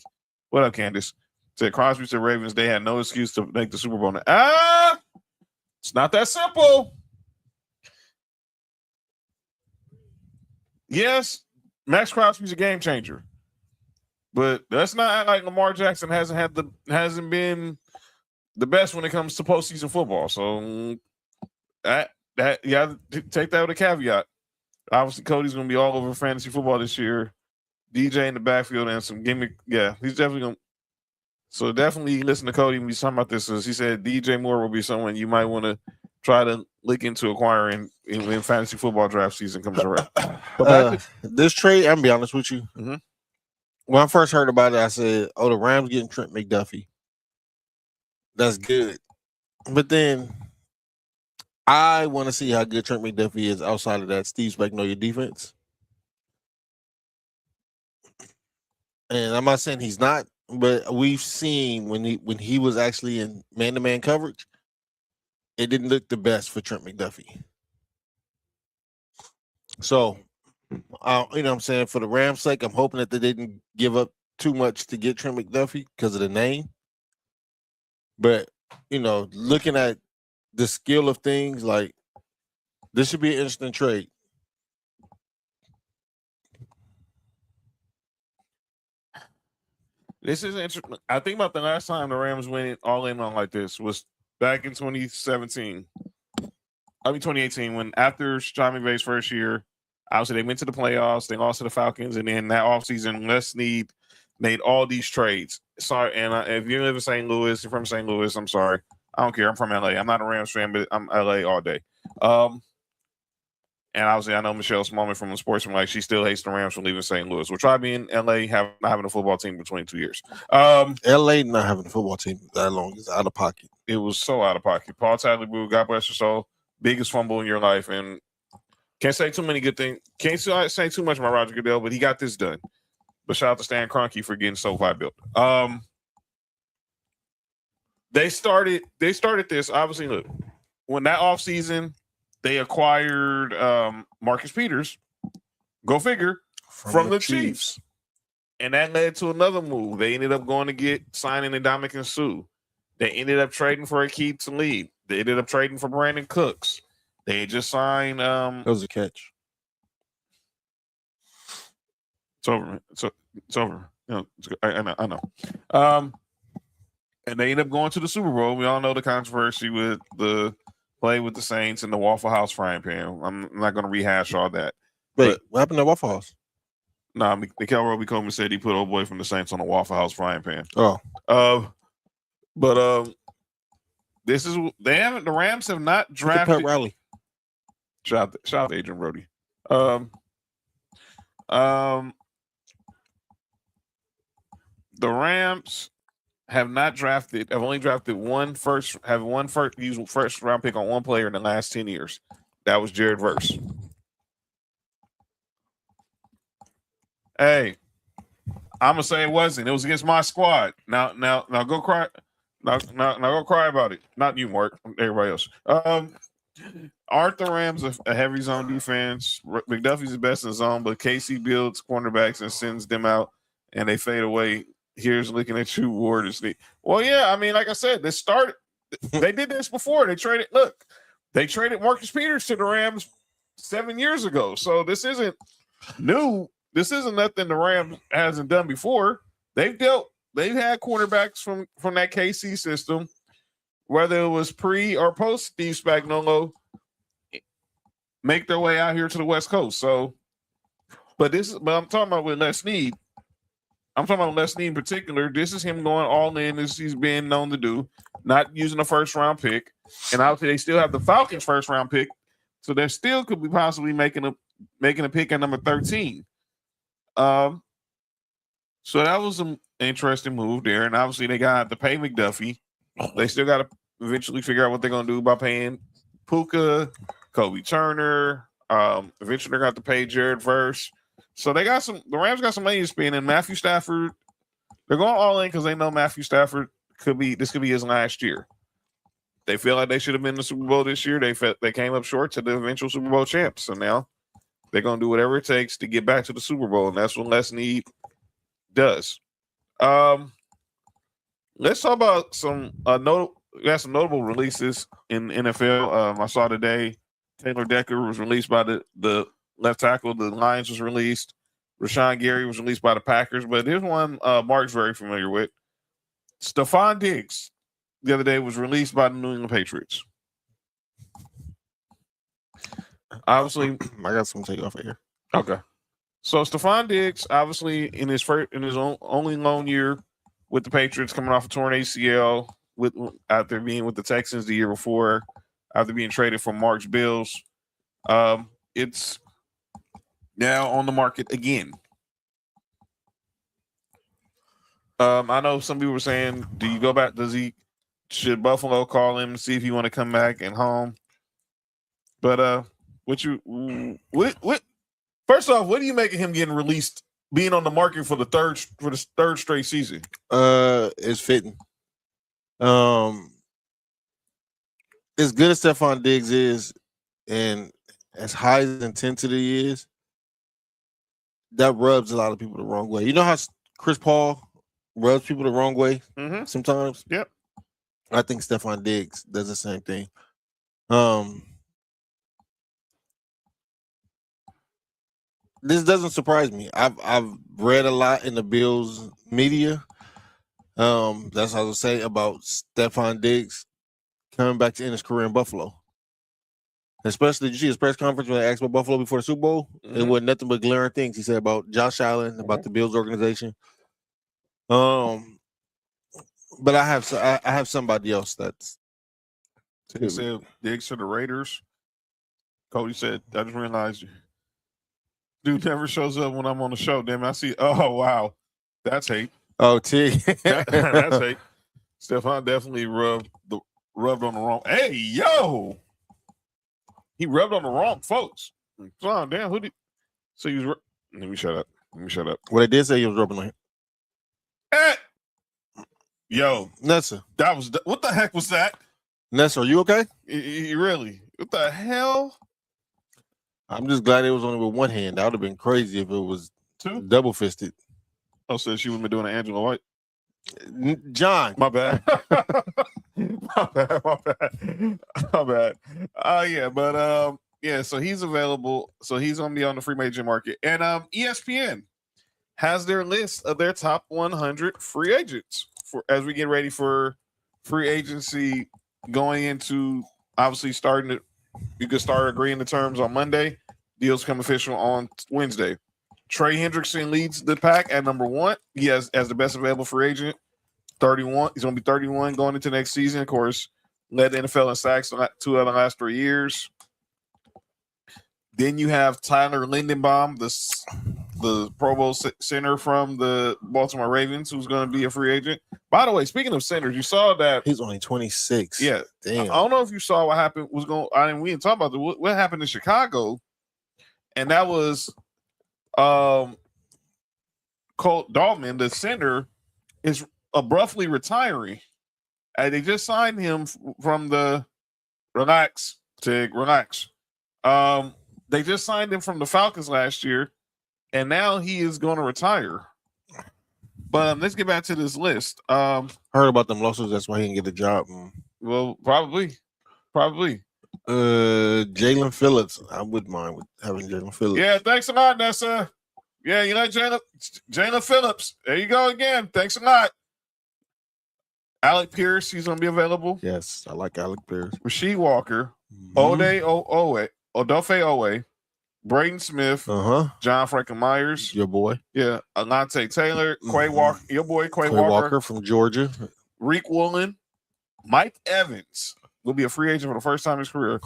What up, Candace? Said Crosby said Ravens, they had no excuse to make the Super Bowl. It's not that simple. Yes, Max Crosby's a game changer. But let's not act like Lamar Jackson hasn't been the best when it comes to postseason football. So take that with a caveat. Obviously, Cody's going to be all over fantasy football this year. DJ in the backfield and some gimmick. Yeah, he's definitely going to. So definitely listen to Cody when he's talking about this. As he said, DJ Moore will be someone you might want to try to look into acquiring when fantasy football draft season comes around. This trade, I'm going to be honest with you. Mm-hmm. When I first heard about it, I said, the Rams getting Trent McDuffie. That's good. But then I want to see how good Trent McDuffie is outside of that Steve Spagnuolo defense. And I'm not saying he's not, but we've seen when he was actually in man-to-man coverage, it didn't look the best for Trent McDuffie. So, you know what I'm saying? For the Rams' sake, I'm hoping that they didn't give up too much to get Trent McDuffie because of the name. But, looking at the skill of things, like, this should be an interesting trade. This is interesting. I think about the last time the Rams went all in on like this was back in 2018, when after Sean McVay's first year, obviously they went to the playoffs, they lost to the Falcons, and then that offseason, Les Snead made all these trades. Sorry, and if you live in St. Louis, you're from St. Louis, I'm sorry. I don't care. I'm from LA. I'm not a Rams fan, but I'm LA all day. And obviously, I know Michelle Smallman from the Sportsman, like she still hates the Rams for leaving St. Louis. We'll try being LA, not having a football team between 2 years. LA not having a football team that long is out of pocket. It was so out of pocket. Paul Tagliabue, God bless your soul, biggest fumble in your life, and can't say too many good things. Can't say too much about Roger Goodell, but he got this done. But shout out to Stan Kroenke for getting SoFi built. They started this. Obviously, look, when that offseason, they acquired Marcus Peters. Go figure. From the Chiefs. And that led to another move. They ended up going to get signing Ndamukong Suh. They ended up trading for Achilles theyve. They ended up trading for Brandon Cooks. They just signed. That was a catch. It's over. It's over. You know, I know. And they ended up going to the Super Bowl. We all know the controversy with the play with the Saints and the Waffle House frying pan. I'm not going to rehash all that. Wait, what happened to Waffle House? Nah, Mikael Roby Coleman said he put old boy from the Saints on the Waffle House frying pan. Oh. But the Rams have not drafted Pat Riley. Shout out to Adrian Brody. The Rams have only drafted one first round pick on one player in the last 10 years. That was Jared Verse. Hey, I'm gonna say it wasn't. It was against my squad. Now go cry. Now go cry about it. Not you, Mark. Everybody else. Aren't the Rams a heavy zone defense? McDuffie's the best in zone, but KC builds cornerbacks and sends them out, and they fade away. Here's looking at you, Ward. Well, yeah. I mean, like I said, they did this before. They traded Marcus Peters to the Rams 7 years ago. So this isn't new. This isn't nothing the Rams hasn't done before. They've had cornerbacks from that KC system, whether it was pre or post Steve Spagnuolo, make their way out here to the West Coast. So, but I'm talking about with Les Snead. I'm talking about Les Snead in particular. This is him going all in as he's been known to do, not using a first round pick. And obviously they still have the Falcons first round pick. So they still could be possibly making a pick at number 13. So that was an interesting move there. And obviously they got to pay McDuffie. They still got to eventually figure out what they're going to do by paying Puka, Kobe Turner. Eventually they're going to have to pay Jared Verse. So the Rams got some money to spend, and Matthew Stafford, they're going all in because they know Matthew Stafford could be his last year. They feel like they should have been in the Super Bowl this year. They came up short to the eventual Super Bowl champs. So now they're going to do whatever it takes to get back to the Super Bowl, and that's what Les Snead does. Let's talk about some notable releases in NFL. I saw today Taylor Decker was released by the left tackle. The Lions was released. Rashawn Gary was released by the Packers. But here's one Mark's very familiar with. Stephon Diggs the other day was released by the New England Patriots. Obviously, I got some take off here. Okay. So Stephon Diggs, obviously in his only lone year with the Patriots, coming off a torn ACL, after being with the Texans the year before, after being traded from Mark's Bills, it's now on the market again. I know some people were saying, "Do you go back? Should Buffalo call him see if he want to come back and home?" But what? First off, what do you make of him getting released, being on the market for the third straight season? It's fitting. As good as Stephon Diggs is, and as high as intensity is, that rubs a lot of people the wrong way. You know how Chris Paul rubs people the wrong way sometimes? Yep. I think Stephon Diggs does the same thing. This doesn't surprise me. I've read a lot in the Bills media. That's what I was say about Stephon Diggs coming back to end his career in Buffalo. Especially, did you see his press conference when they asked about Buffalo before the Super Bowl? It wasn't nothing but glaring things he said about Josh Allen, about the Bills organization. But I have somebody else that's. He said Diggs to the Raiders. Cody said, "I just realized dude never shows up when I'm on the show. Damn, I see. Oh wow, that's hate. Oh, T. That's hate. Stephon definitely rubbed on the wrong. Hey, yo, he rubbed on the wrong folks. Oh, damn, who did? So he was. Let me shut up. Well, they did say he was rubbing on him. Yo, Nessa. What the heck was that? Nessa, are you okay? Really? What the hell? I'm just glad it was only with one hand. That would have been crazy if it was Two? double fisted. Oh, so she would have been doing an Angela White. John. My bad. My bad. Yeah, but yeah, so he's available. So he's gonna be on the free agent market. And ESPN has their list of their top 100 free agents for as we get ready for free agency going into obviously starting to you can start agreeing the terms on Monday. Deals come official on Wednesday. Trey Hendrickson leads the pack at number 1. He has as the best available free agent. 31. He's going to be 31 going into next season. Of course, led the NFL in sacks 2 of the last 3 years. Then you have Tyler Lindenbaum, the Pro Bowl center from the Baltimore Ravens, who's going to be a free agent. By the way, speaking of centers, you saw that he's only 26. Yeah, damn. I don't know if you saw what happened. We didn't talk about what happened in Chicago, and that was Colt Dalton, the center, is abruptly retiring. And they just signed him from the relax. They just signed him from the Falcons last year, and now he is going to retire. But let's get back to this list. Heard about them lawsuits. That's why he didn't get the job. Well, probably. Jalen Phillips. I wouldn't mind with having Jalen Phillips. Yeah, thanks a lot, Nessa. Yeah, you like Jalen Phillips. There you go again. Thanks a lot. Alec Pierce, he's going to be available. Yes, I like Alec Pierce. Rasheed Walker, Odafe Owe, Braden Smith, John Franklin Myers, your boy. Yeah, Alante Taylor, Quay Walker, your boy Quay Walker from Georgia, Reek Woolen, Mike Evans will be a free agent for the first time in his career.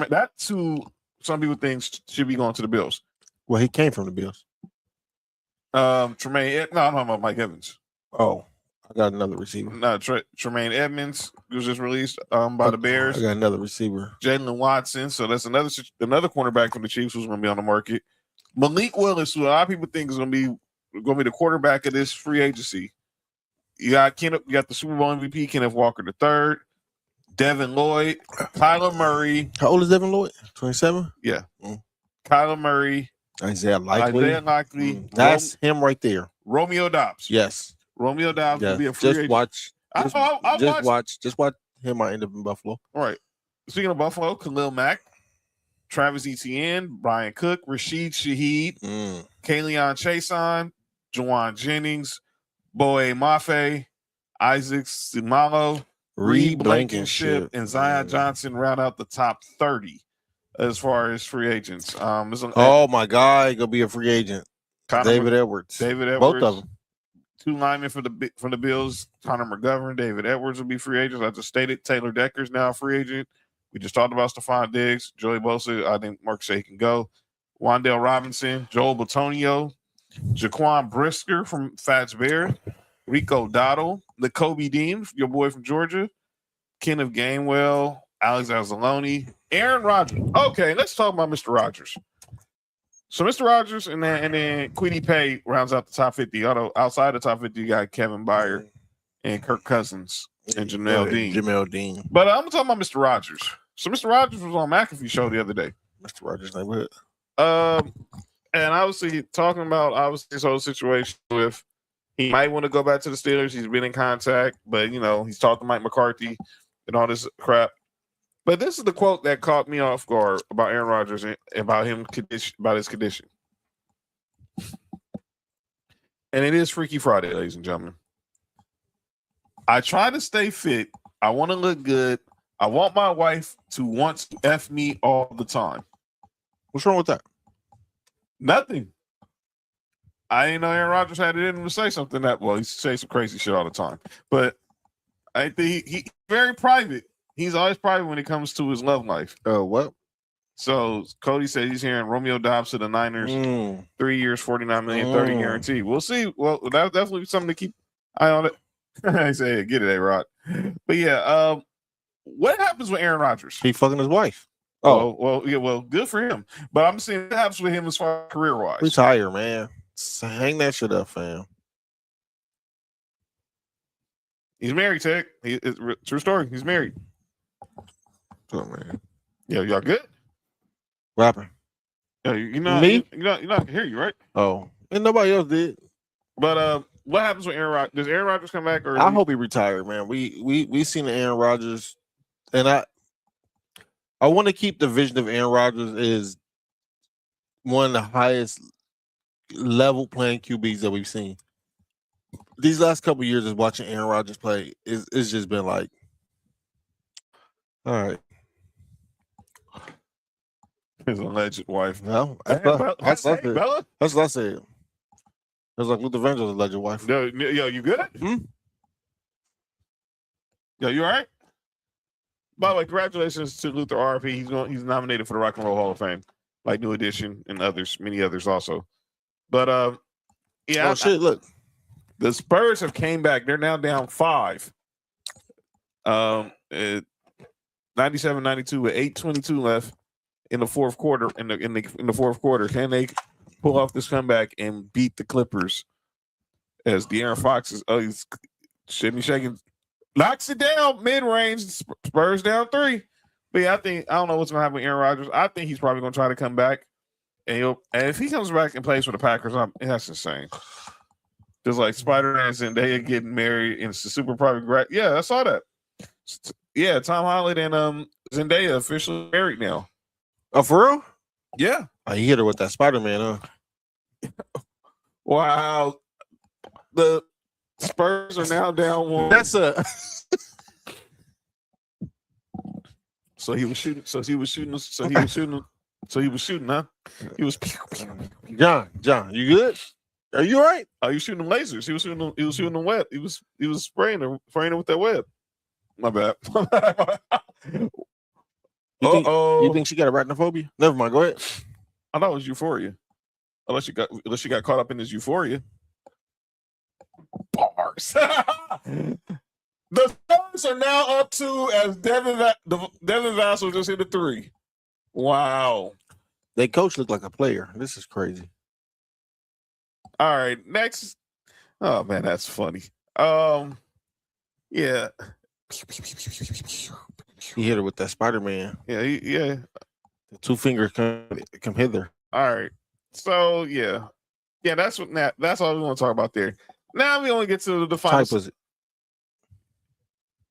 That's who some people think should be going to the Bills. Well, he came from the Bills. I'm talking about Mike Evans. Oh, I got another receiver. No, Tremaine Edmonds was just released by the Bears. I got another receiver. Jalen Watson. So that's another cornerback from the Chiefs who's going to be on the market. Malik Willis, who a lot of people think is going to be the quarterback of this free agency. You got the Super Bowl MVP Kenneth Walker III, Devin Lloyd, Kyler Murray. How old is Devin Lloyd? 27. Yeah. Kyler Murray, Isaiah Likely. That's him right there. Romeo Doubs. Yes. Romeo Doubs will be a free agent. Watch him might end up in Buffalo. All right. Speaking of Buffalo, Khalil Mack, Travis Etienne, Brian Cook, Rashid Shaheed, Kalion Chason, Juwan Jennings, Boye Mafe, Isaac Simalo, Reed Blankenship, and Zion Johnson round out the top 30 as far as free agents. My God, gonna be a free agent. David Edwards. Both of them. 2 linemen from the Bills, Connor McGovern, David Edwards will be free agents. I just stated Taylor Decker's now a free agent. We just talked about Stephon Diggs, Joey Bosa. I think Mark said he can go. Wan'Dale Robinson, Joel Bitonio, Jaquan Brisker from Fats Bear, Rico Dottle, Kobe Dean, your boy from Georgia, Kenneth Gainwell, Alex Anzalone, Aaron Rodgers. Okay, let's talk about Mr. Rodgers. So Mr. Rodgers and then Kwity Paye rounds out the top 50. Although outside the top 50, you got Kevin Byard and Kirk Cousins and Jamel Dean. But I'm talking about Mr. Rodgers. So Mr. Rodgers was on McAfee show the other day. Mr. Rodgers neighborhood. And obviously talking about his whole situation with he might want to go back to the Steelers. He's been in contact, but he's talked to Mike McCarthy and all this crap. But this is the quote that caught me off guard about Aaron Rodgers and about his condition. And it is Freaky Friday, ladies and gentlemen. I try to stay fit. I want to look good. I want my wife to want to F me all the time. What's wrong with that? Nothing. I didn't know Aaron Rodgers had it in him to say something that well. He says some crazy shit all the time, but I think he's very private. He's always private when it comes to his love life. What? So Cody said he's hearing Romeo Doubs to the Niners, 3 years, $49 million, 30 guarantee. We'll see. Well, that's definitely something to keep eye on it. I say, hey, get it, A-Rod. But yeah, what happens with Aaron Rodgers? He fucking his wife. Well, good for him. But I'm saying what happens with him as far as career-wise. Retire, man. Hang that shit up, fam. He's married, Tech. True story. He's married. Oh man. Yeah, y'all good? What happened? Yeah, you know, Me? You know, I can hear you, right? Oh, and nobody else did. But what happens when Aaron Rodgers? Does Aaron Rodgers come back? Or I hope he retired, man. We seen the Aaron Rodgers, and I want to keep the vision of Aaron Rodgers is one of the highest level playing QBs that we've seen. These last couple of years of watching Aaron Rodgers play it's just been like, all right. his alleged wife. No, that's what I said. It was like Luther Vandross's alleged wife. Yo, you good? Yo, you all right? By the way, congratulations to Luther RP. He's nominated for the Rock and Roll Hall of Fame, like New Edition and many others also. But yeah. Oh shit! Look, the Spurs have came back. They're now down 5. 97-92 with 8:22 left in the fourth quarter. In the fourth quarter, can they pull off this comeback and beat the Clippers? As De'Aaron Fox he's shaking, knocks it down mid range. Spurs down 3. But yeah, I don't know what's going to happen with Aaron Rodgers. I think he's probably going to try to come back, and if he comes back and plays for the Packers, that's insane. Just like Spider-Man and Zendaya getting married in super private. Yeah, I saw that. Yeah, Tom Holland and Zendaya officially married now. Oh, for real? Yeah. Oh, he hit her with that Spider-Man, huh? Wow. The Spurs are now down 1. That's a. So he was shooting, huh? He was. John, you good? Are you all right? Oh, you shooting them lasers. He was shooting them web. He was spraying them with that web. My bad. You think she got arachnophobia? Never mind. Go ahead. I thought it was euphoria. Unless you got caught up in this euphoria. Bars. The Spurs are now up 2 as Devin Vassell just hit a 3. Wow. They coach looked like a player. This is crazy. All right, next. Oh man, that's funny. Yeah. He hit her with that Spider-Man. Yeah, yeah. The 2 fingers come hither. All right. So yeah. That's all we want to talk about there. Now we only get to the final. Tight pussy.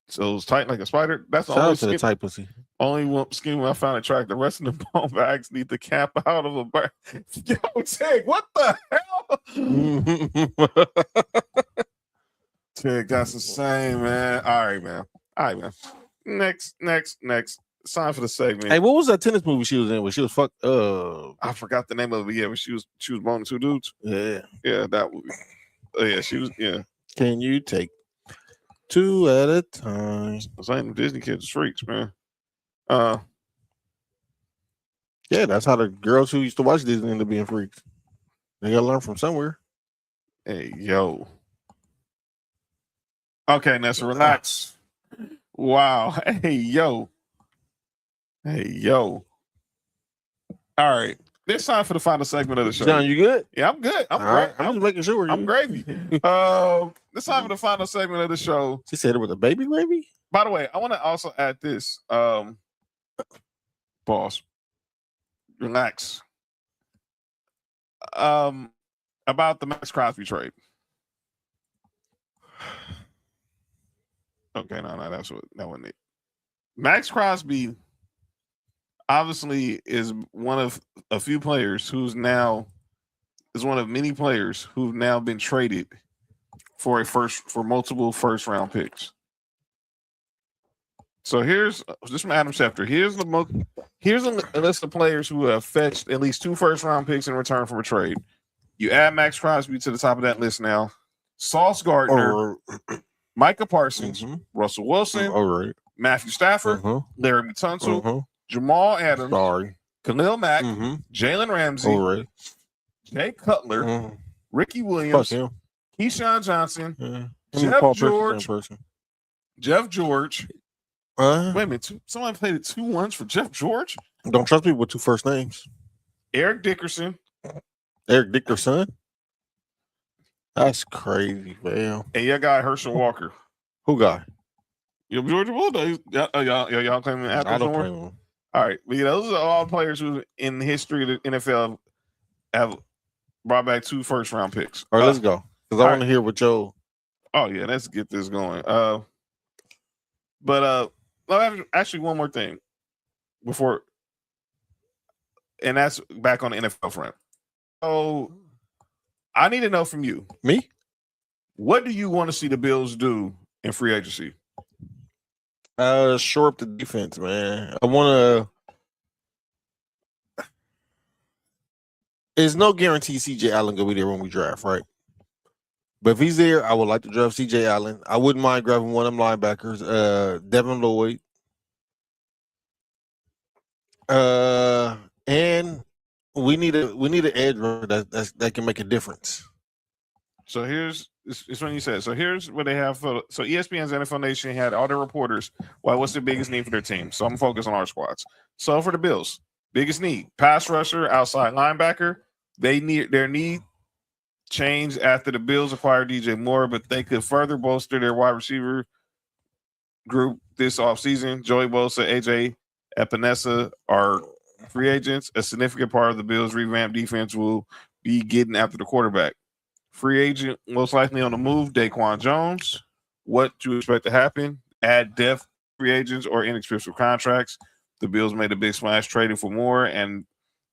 So it was tight like a spider. That's the Shout only out to the tight pussy. Only one scheme I found attractive. The rest of the ball bags need to cap out of a bag. Yo, Tig, what the hell? Tig, that's insane, man. All right, man. Next. It's time for the segment. Hey, what was that tennis movie she was in? Where she was fucked? I forgot the name of it. Yeah, but she was boning 2 dudes. Yeah, that movie. Yeah, she was. Yeah. Can you take 2 at a time? The same Disney kids freaks, man. Yeah, that's how the girls who used to watch Disney end up being freaks. They gotta learn from somewhere. Hey, yo. Okay, Nessa, relax. Wow. Hey, yo. All right. It's time for the final segment of the show. John, you good? Yeah, I'm good. I'm All right. I'm just making sure. I'm gravy. It's time for the final segment of the show. She said it with a baby gravy? By the way, I want to also add this. Pause. Relax. About the Max Crosby trade. Okay, no, that wasn't it. Max Crosby obviously is one of a few players is one of many players who've now been traded for multiple first round picks. So here's just from Adam Schefter. Here's a list of players who have fetched at least 2 first round picks in return for a trade. You add Max Crosby to the top of that list now. Sauce Gardner, Micah Parsons, Russell Wilson, Matthew Stafford, Larry Tunsil, Jamal Adams, Khalil Mack, Jalen Ramsey, Jay Cutler, Ricky Williams, Keyshawn Johnson, Jeff George. Wait a minute. Someone played it 2-1 for Jeff George? Don't trust people with 2 first names. Eric Dickerson. Eric Dickerson? That's crazy, man. And your guy, Herschel Walker. Who guy? Your Georgia Bulldogs. Y'all claiming I Apples don't more? claim him. All right. But those are all players who in the history of the NFL have brought back 2 first-round picks. All right, let's go. Because I want to hear what Joe. Oh, yeah, let's get this going. Actually, one more thing before, and that's back on the NFL front. So I need to know from you. Me? What do you want to see the Bills do in free agency? Shore up the defense, man. I want to. There's no guarantee CJ Allen gonna be there when we draft, right? But if he's there, I would like to draft CJ Allen. I wouldn't mind grabbing one of them linebackers, Devin Lloyd. And we need an edge runner that can make a difference. So it's when you said. So here's what they have. So ESPN's NFL Nation had all their reporters. Well, what's the biggest need for their team? So I'm focused on our squads. So for the Bills, biggest need: pass rusher, outside linebacker. Their need changed after the Bills acquired DJ Moore, but they could further bolster their wide receiver group this offseason. Joey Bosa, AJ Epinesa are free agents. A significant part of the Bills' revamped defense will be getting after the quarterback. Free agent, most likely on the move, Daquan Jones. What do you expect to happen? Add depth, free agents, or inexpensive contracts. The Bills made a big splash trading for more, and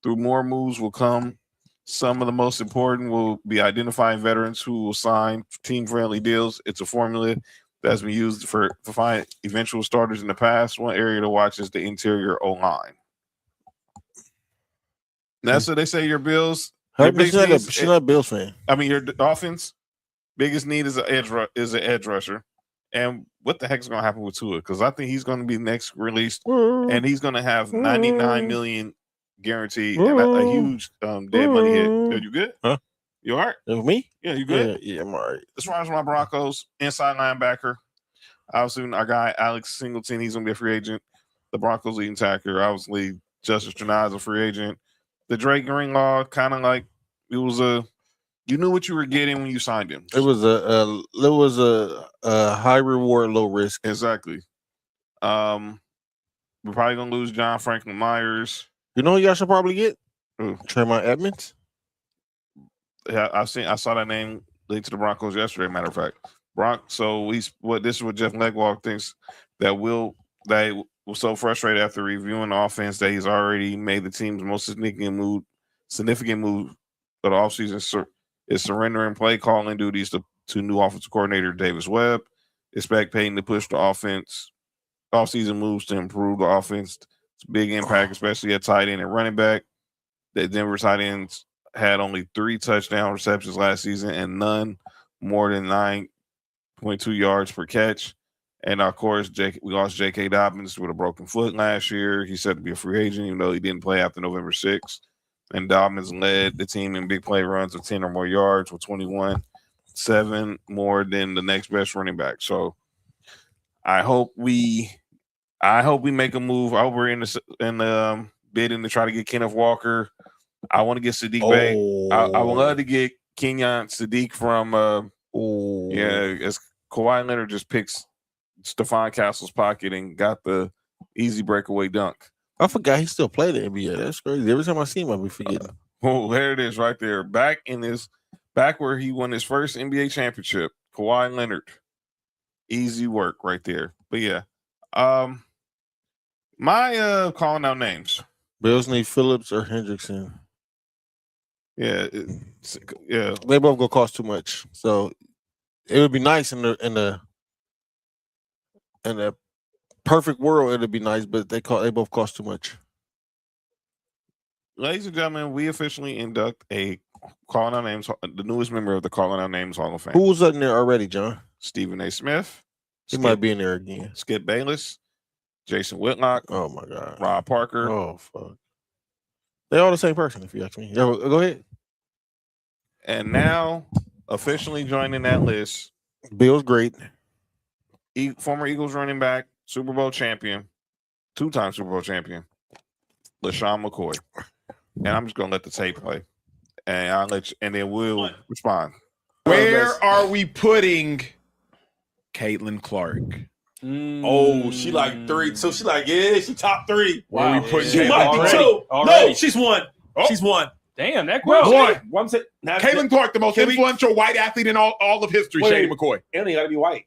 through more moves will come. Some of the most important will be identifying veterans who will sign team-friendly deals. It's a formula that's been used to find eventual starters in the past. One area to watch is the interior O-line. That's what they say your Bills. She's not a Bills fan. I mean, your offense, biggest need is an edge rusher. And what the heck is going to happen with Tua? Because I think he's going to be next released, and he's going to have $99 million guaranteed and a huge dead money hit. Yo, you good? Huh? You all right? With me? Yeah, you good? Yeah, I'm all right. As far as my Broncos, inside linebacker, obviously our guy Alex Singleton, he's going to be a free agent. The Broncos leading tackler, obviously Justice Trinidad is a free agent. The Drake Greenlaw, kind of like it was you knew what you were getting when you signed him. It was a high reward, low risk. Exactly. We're probably gonna lose John Franklin Myers. You know who y'all should probably get? Who? Tremont Edmonds. Yeah, I saw that name linked to the Broncos yesterday. Matter of fact, So this is what Jeff Legwalk thinks that they was so frustrated after reviewing the offense that he's already made the team's most significant move of the offseason is surrendering play calling duties to new offensive coordinator Davis Webb. Expect Payton to push the offseason moves to improve the offense. It's a big impact, especially at tight end and running back. The Denver tight ends had only 3 touchdown receptions last season and none more than 9.2 yards per catch. And of course, we lost J.K. Dobbins with a broken foot last year. He's said to be a free agent, even though he didn't play after November 6th. And Dobbins led the team in big play runs of 10 or more yards with 21, 7 more than the next best running back. So I hope we make a move. I hope we're in the bidding to try to get Kenneth Walker. I want to get Sadiq Bey. I would love to get Kenyon Sadiq from as Kawhi Leonard just picks Stephon Castle's pocket and got the easy breakaway dunk. I forgot he still played the NBA. That's crazy. Every time I see him, I be forgetting. There it is right there. Back where he won his first NBA championship, Kawhi Leonard. Easy work right there. But yeah. My calling out names. Bills need Phillips or Hendrickson. Yeah. They both gonna cost too much. So it would be nice in the perfect world, it'd be nice, but they both cost too much. Ladies and gentlemen, we officially induct the newest member of the Calling Out Names Hall of Fame. Who was in there already, John? Stephen A. Smith. He might be in there again. Skip Bayless. Jason Whitlock. Oh my God. Rob Parker. Oh fuck. They're all the same person, if you ask me. Go ahead. And now, officially joining that list, Bill's great. Former Eagles running back, Super Bowl champion, 2-time Super Bowl champion, LaShawn McCoy. And I'm just gonna let the tape play, and then we'll respond. Where are we putting Caitlin Clark. Oh, she like 3. So she like, yeah, she top 3. Wow. Wow. We putting She Caitlin might be already. 2. No, she's 1. Oh. She's 1. Damn, that Bro, question. one say, now, Caitlin Clark, the most can we- influential white athlete in all of history, Wait. Shady McCoy. It don't got to be white.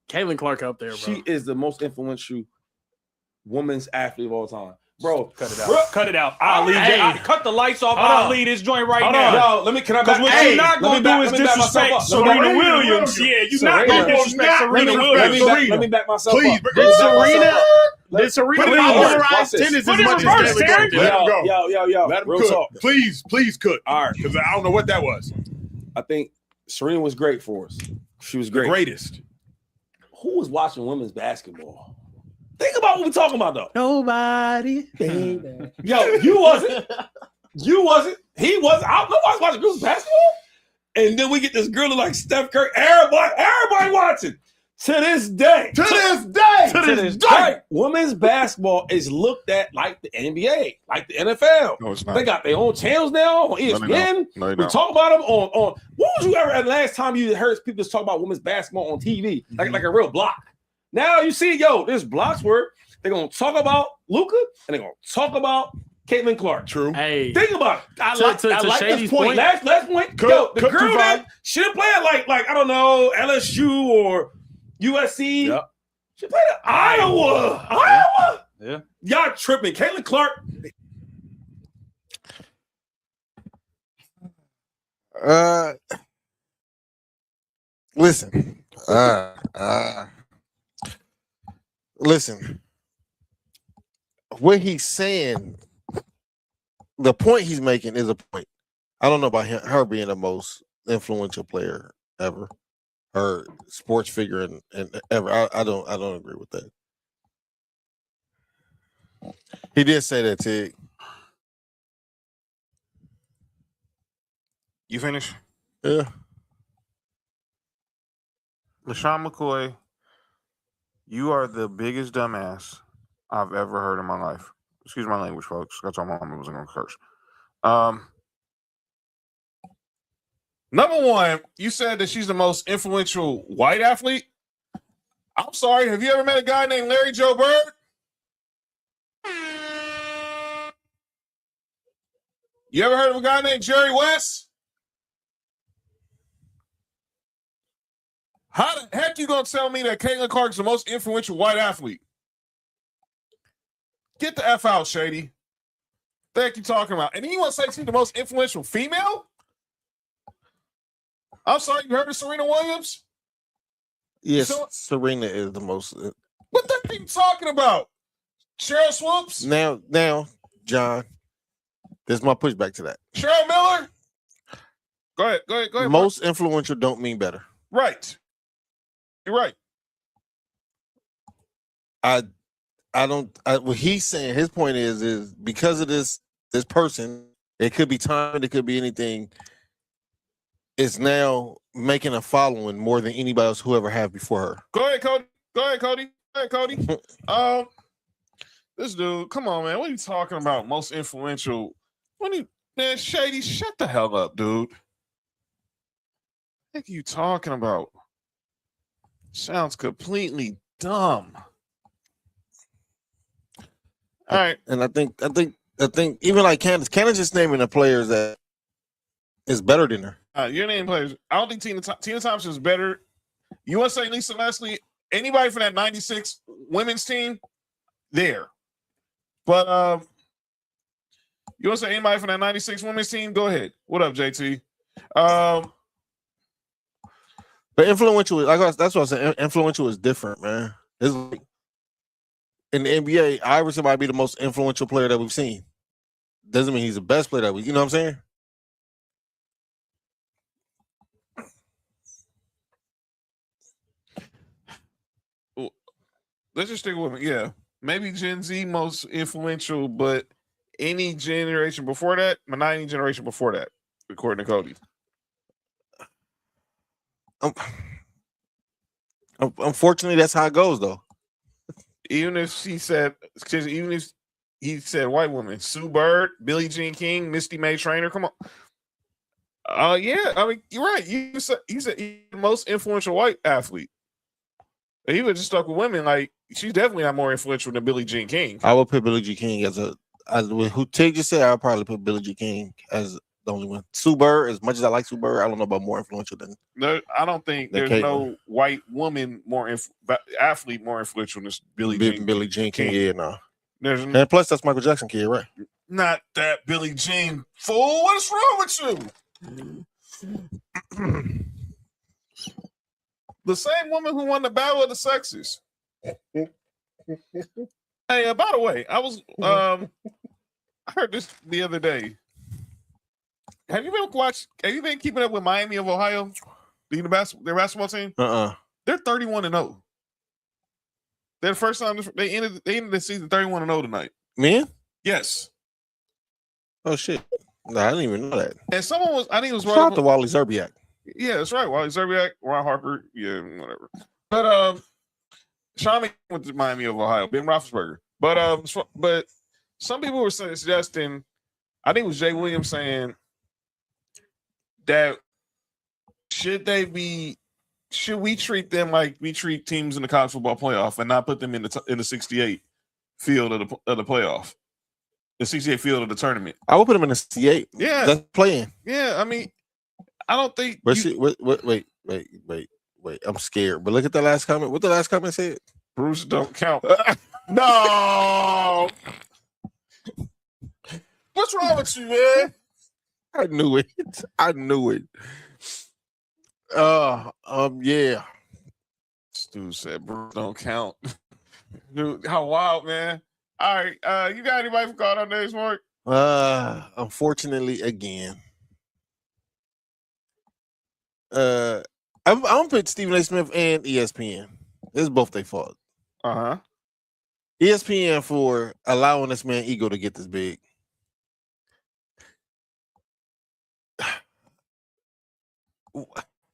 Caitlin Clark up there, bro. She is the most influential women's athlete of all time. Bro, cut it out. Bro, Cut it out. I'll leave. Hey. Cut the lights off. Hold I'll on. leave this joint right Hold now. on. Yo, can I Because what you're not going to do is disrespect Serena Williams. Yeah, you're not going to disrespect Serena Williams. Let me back myself Please, up. Did Serena Please. polarize tennis Put as it much in reverse, as Caitlin Terry. Clark? Let him go. Yo. Let him Real cook. talk. Please cook. All right. Because I don't know what that was. I think Serena was great for us. She was The great. greatest. Who was watching women's basketball? Think about what we're talking about, though. Nobody. Yo, you wasn't. You wasn't. He wasn't. Nobody's watching girls basketball. And then we get this girl like Steph Curry. Everybody watching. To this day. To this day. Women's basketball is looked at like the NBA, like the NFL. No, it's not. They got their own channels now on No, ESPN. they don't. No, they We don't. talk about them on. When was you ever at the last time you heard people just talk about women's basketball on TV? Like a real block. Now you see, there's blocks where they're gonna talk about Luka and they're gonna talk about Caitlin Clark. True. Hey, Think about it. I like Shady's this point. point. Last point. Cook the too girl far. that should have played like I don't know LSU or USC. Yep. She played at Iowa. Yeah. Y'all tripping. Caitlin Clark. Listen. Listen. What he's saying, the point he's making is a point. I don't know about her being the most influential player ever, or sports figure and ever. I don't agree with that. He did say that, Tig. You finish? Yeah. LaShawn McCoy, you are the biggest dumbass I've ever heard in my life. Excuse my language, folks. That's all my mom wasn't going to curse. Number one, you said that she's the most influential white athlete. I'm sorry. Have you ever met a guy named Larry Joe Bird? You ever heard of a guy named Jerry West? How the heck you gonna tell me that Caitlin Clark is the most influential white athlete? Get the F out, Shady. The heck you talking about? And then you want to say she's the most influential female? I'm sorry, you heard of Serena Williams? Yes, So- Serena is the most. What the heck are you talking about? Cheryl Swoops? Now, John, this is my pushback to that. Cheryl Miller? Go ahead. Most influential don't mean better. Right. You're right. What he's saying, his point is because of this person, it could be time, it could be anything. It's now making a following more than anybody else who ever have before her. Go ahead, Cody. This dude, come on, man. What are you talking about? Most influential. Man, Shady, shut the hell up, dude. What are you talking about? Sounds completely dumb. All right. And I think even like Candace just naming the players that is better than her. Your name players. I don't think Tina Thompson is better. USA, Lisa Leslie, anybody from that 96 women's team, there. But you want to say anybody from that 96 women's team? Go ahead. What up, JT? But influential, that's what I said. Influential is different, man. It's like in the NBA, Iverson might be the most influential player that we've seen. Doesn't mean he's the best player that we. You know what I'm saying? Let's just stick with it. Yeah. Maybe Gen Z most influential, but any generation before that, but not any generation before that, according to Cody. Unfortunately, that's how it goes, though. Even if he said white woman, Sue Bird, Billie Jean King, Misty May Trainer, come on. Yeah, I mean, you're right. He's the most influential white athlete. He was just stuck with women. Like, she's definitely not more influential than Billie Jean King. I would put Billie Jean King as who Tig just said. I'll probably put Billie Jean King as the only one. Sue Bird, as much as I like Sue Bird, I don't know about more influential than. No, I don't think there's Caitlyn. no white woman athlete more influential than Billie Jean King. Yeah, no. And plus, that's Michael Jackson kid, right? Not that Billie Jean fool. What's wrong with you? The same woman who won the Battle of the Sexes. Hey, by the way, I was I heard this the other day. Have you been keeping up with Miami of Ohio? Their basketball team? They're 31-0. They're the first time they ended the season 31-0 tonight. Man? Yes. Oh shit. No, I didn't even know that. And someone I think it was shout out to Wally Zerbiak. Yeah, that's right. Wally Zerbiak, Ron Harper, yeah, whatever. But Sean went to Miami of Ohio, Ben Roethlisberger. But some people were suggesting, I think it was Jay Williams saying that should we treat them like we treat teams in the college football playoff and not put them in the 68 field of the playoff, the 68 field of the tournament? I would put them in the 68. Yeah, that's playing. Yeah, I mean, I don't think. Wait. I'm scared. But look at the last comment. What the last comment said? Bruce don't count. No. What's wrong with you, man? I knew it. Yeah. Stu said Bruce don't count. Dude, how wild, man. All right. You got anybody for call on days, Mark? Unfortunately, again. I'm gonna put Stephen A. Smith and ESPN. It's both their fault. ESPN for allowing this man ego to get this big.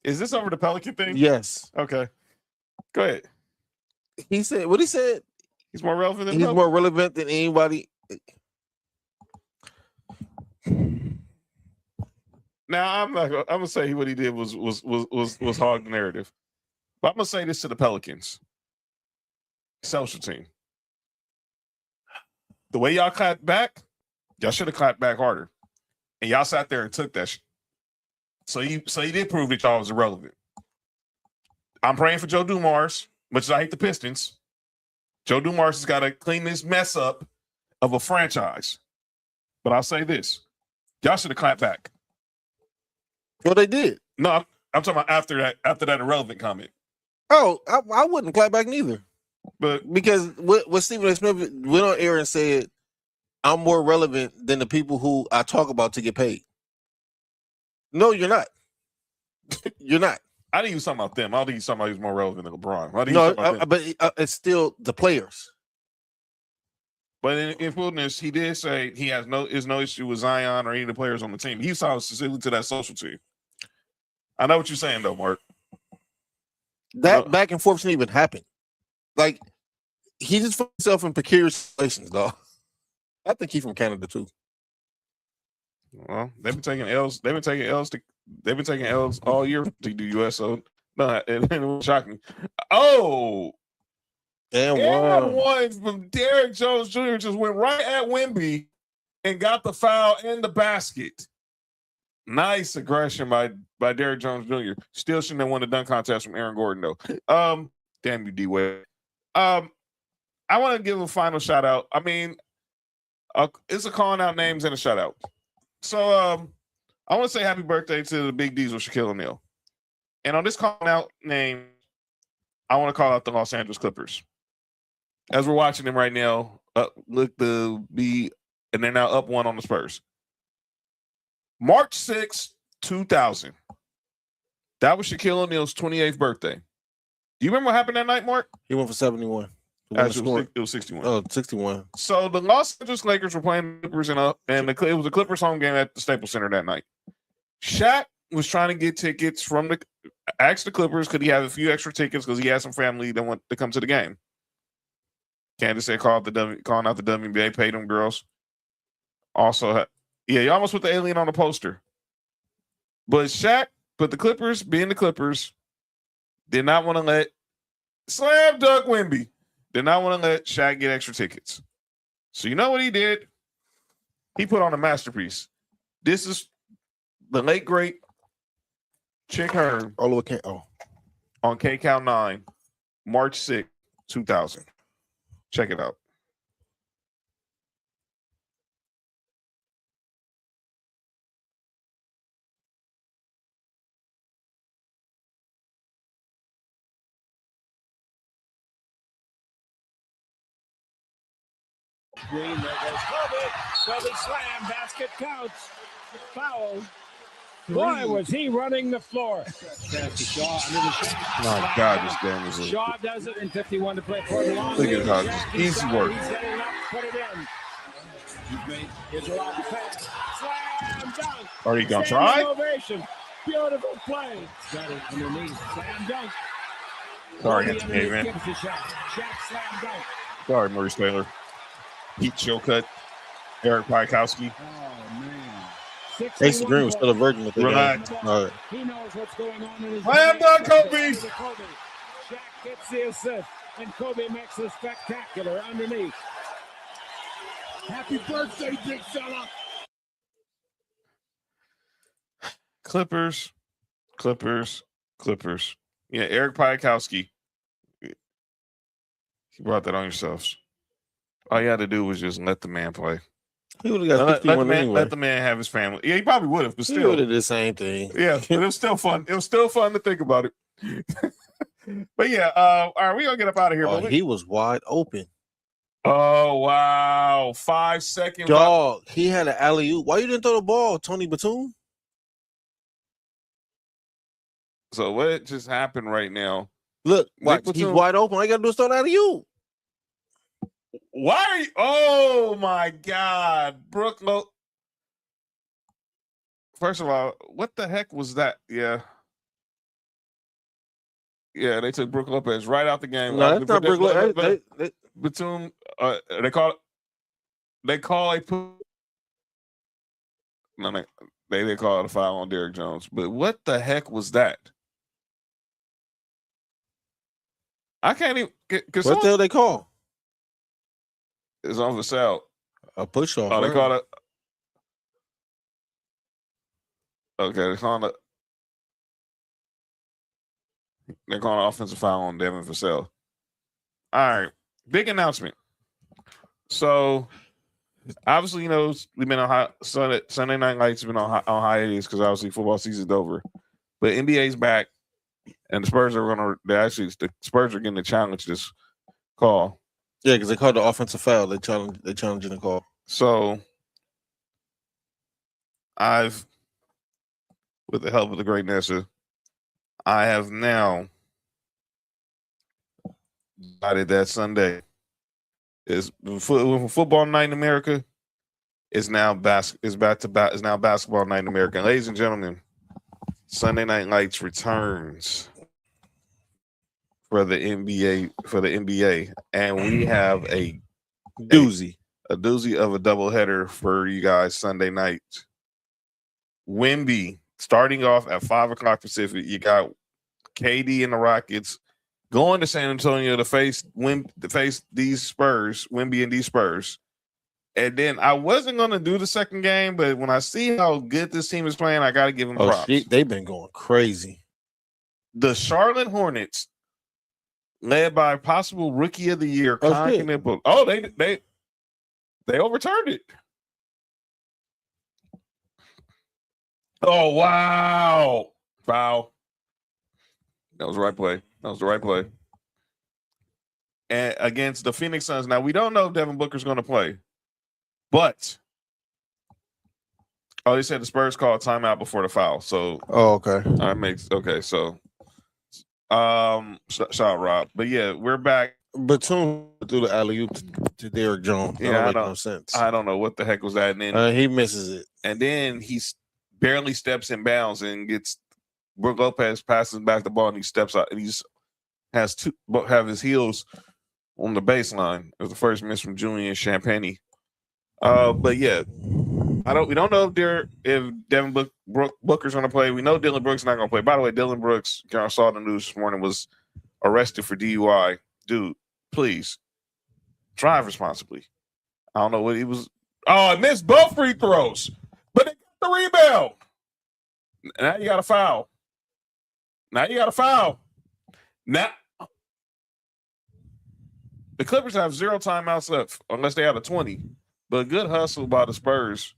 Is this over the Pelican thing? Yes. Okay. Go ahead. He said what he said. He's more relevant than more relevant than anybody. Now I'm gonna say what he did was hog the narrative. But I'm gonna say this to the Pelicans. Social team. The way y'all clapped back, y'all should have clapped back harder. And y'all sat there and took that shit. So he did prove that y'all was irrelevant. I'm praying for Joe Dumars, much as I hate the Pistons. Joe Dumars has got to clean this mess up of a franchise. But I'll say this. Y'all should have clapped back. Well, they did. No, I'm talking about after that irrelevant comment. Oh, I wouldn't clap back neither. But because what Stephen A. Smith went on air and said, I'm more relevant than the people who I talk about to get paid. No, you're not. You're not. I think he was talking about them. I don't think he's talking about he was more relevant than LeBron. But it's still the players. But in fullness, he did say he has no issue with Zion or any of the players on the team. He saw specifically to that social team. I know what you're saying, though, Mark. That back and forth shouldn't even happen. Like, he just put himself in precarious situations, dog. I think he's from Canada too. Well, they've been taking L's. They've been taking L's all year to the U.S. So no, it was shocking. Oh, and one from Derrick Jones Jr. just went right at Wemby and got the foul in the basket. Nice aggression by Derrick Jones Jr. Still shouldn't have won the dunk contest from Aaron Gordon though. Damn you, D-Wade. I want to give a final shout out. I mean, it's a calling out names and a shout out. So I want to say happy birthday to the Big D's with Shaquille O'Neal. And on this calling out name, I want to call out the Los Angeles Clippers. As we're watching them right now, and they're now up 1 on the Spurs. March 6, 2000. That was Shaquille O'Neal's 28th birthday. Do you remember what happened that night, Mark? He went for 71. Actually, it was 61. Oh, 61. So the Los Angeles Lakers were playing the Clippers and it was a Clippers home game at the Staples Center that night. Shaq was trying to get tickets from asked the Clippers, could he have a few extra tickets because he had some family that want to come to the game. Candace said calling out the WNBA, paid them girls. Also, you almost put the alien on the poster. But Shaq, but the Clippers, being the Clippers, did not want to let Slam dunk Wemby. Did not want to let Shaq get extra tickets. So you know what he did? He put on a masterpiece. This is the late great Chick Hearn on K Count 9, March 6, 2000. Check it out. Green, there goes Kobe. Kobe slam, basket counts. Foul. Boy, was he running the floor. My God, this game is Shaw does it in 51 to play for the long. Look at how easy work. He's getting up, put it in. He's allowed to pass. Slam dunk. Are you gonna try? Ovation. Beautiful play. Got it underneath. Slam dunk. Sorry, Anthony, man. Shaq slam dunk. Sorry, Maurice Taylor. Pete Chilcutt, Eric Piakowski. Oh, man. Jason Green was still a virgin with the Relax. game. All right. He knows what's going on in his Slam dunk, Kobe. Shaq gets the assist, and Kobe makes a spectacular underneath. Happy birthday, big fella. Clippers. Yeah, Eric Piakowski. You brought that on yourselves. All you had to do was just let the man play. He would have got 51 anyway. Let the man have his family. Yeah, he probably would have, but He still. would have did the same thing. Yeah, but it was still fun. It was still fun to think about it. But yeah, all right, we're going to get up out of here. Oh, he was wide open. Oh, wow. 5 seconds. Dog, he had an alley-oop. Why you didn't throw the ball, Tony Batum? So what just happened right now? Look, Nick he's Batum. wide open. All you got to do is throw the alley-oop. Why are you? Oh, my God. Brooke. First of all, what the heck was that? Yeah. Yeah, they took Brook Lopez right out the game. No, that's not Brook Lopez. Batum, they call a no, they call it a foul on Derrick Jones. But what the heck was that? I can't even. What the hell they call? It's on Vassell. A push off. Oh, they call it. Okay, they're calling an offensive foul on Devin Vassell. All right, big announcement. So, obviously, we've been on Sunday Night Lights have been on hiatus because obviously football season's over. But NBA's back, and the Spurs are the Spurs are getting to challenge this call. Yeah, because they called the offensive foul. They challenging the call. So, with the help of the great Nessa, I have now decided that Sunday is football night in America. Is now basketball night in America. And ladies and gentlemen, Sunday Night Lights returns for the NBA, and we have a doozy of a doubleheader for you guys Sunday night. Wemby starting off at 5:00 Pacific. You got KD and the Rockets going to San Antonio to face these Spurs, Wemby and these Spurs. And then I wasn't going to do the second game, but when I see how good this team is playing, I got to give them props. They've been going crazy. The Charlotte Hornets, led by possible Rookie of the Year, they overturned it. Oh, wow. Foul. That was the right play. And against the Phoenix Suns. Now, we don't know if Devin Booker's going to play. But, they said the Spurs called timeout before the foul. So, okay. So, shout out Rob. But yeah, we're back. Batum threw the alley-oop to Derrick Jones. Yeah, that don't make no sense. I don't know what the heck was that. And then he misses it. And then he barely steps in bounds and gets Brook Lopez passes back the ball and he steps out and he just have hhis heels on the baseline. It was the first miss from Julian Champagny. But yeah, we don't know if Devin Booker's going to play. We know Dylan Brooks not going to play. By the way, Dylan Brooks, I saw the news this morning, was arrested for DUI. Dude, please drive responsibly. I don't know what he was. Oh, missed both free throws, but they got the rebound. Now you got a foul. Now the Clippers have 0 timeouts left unless they have a 20. But good hustle by the Spurs.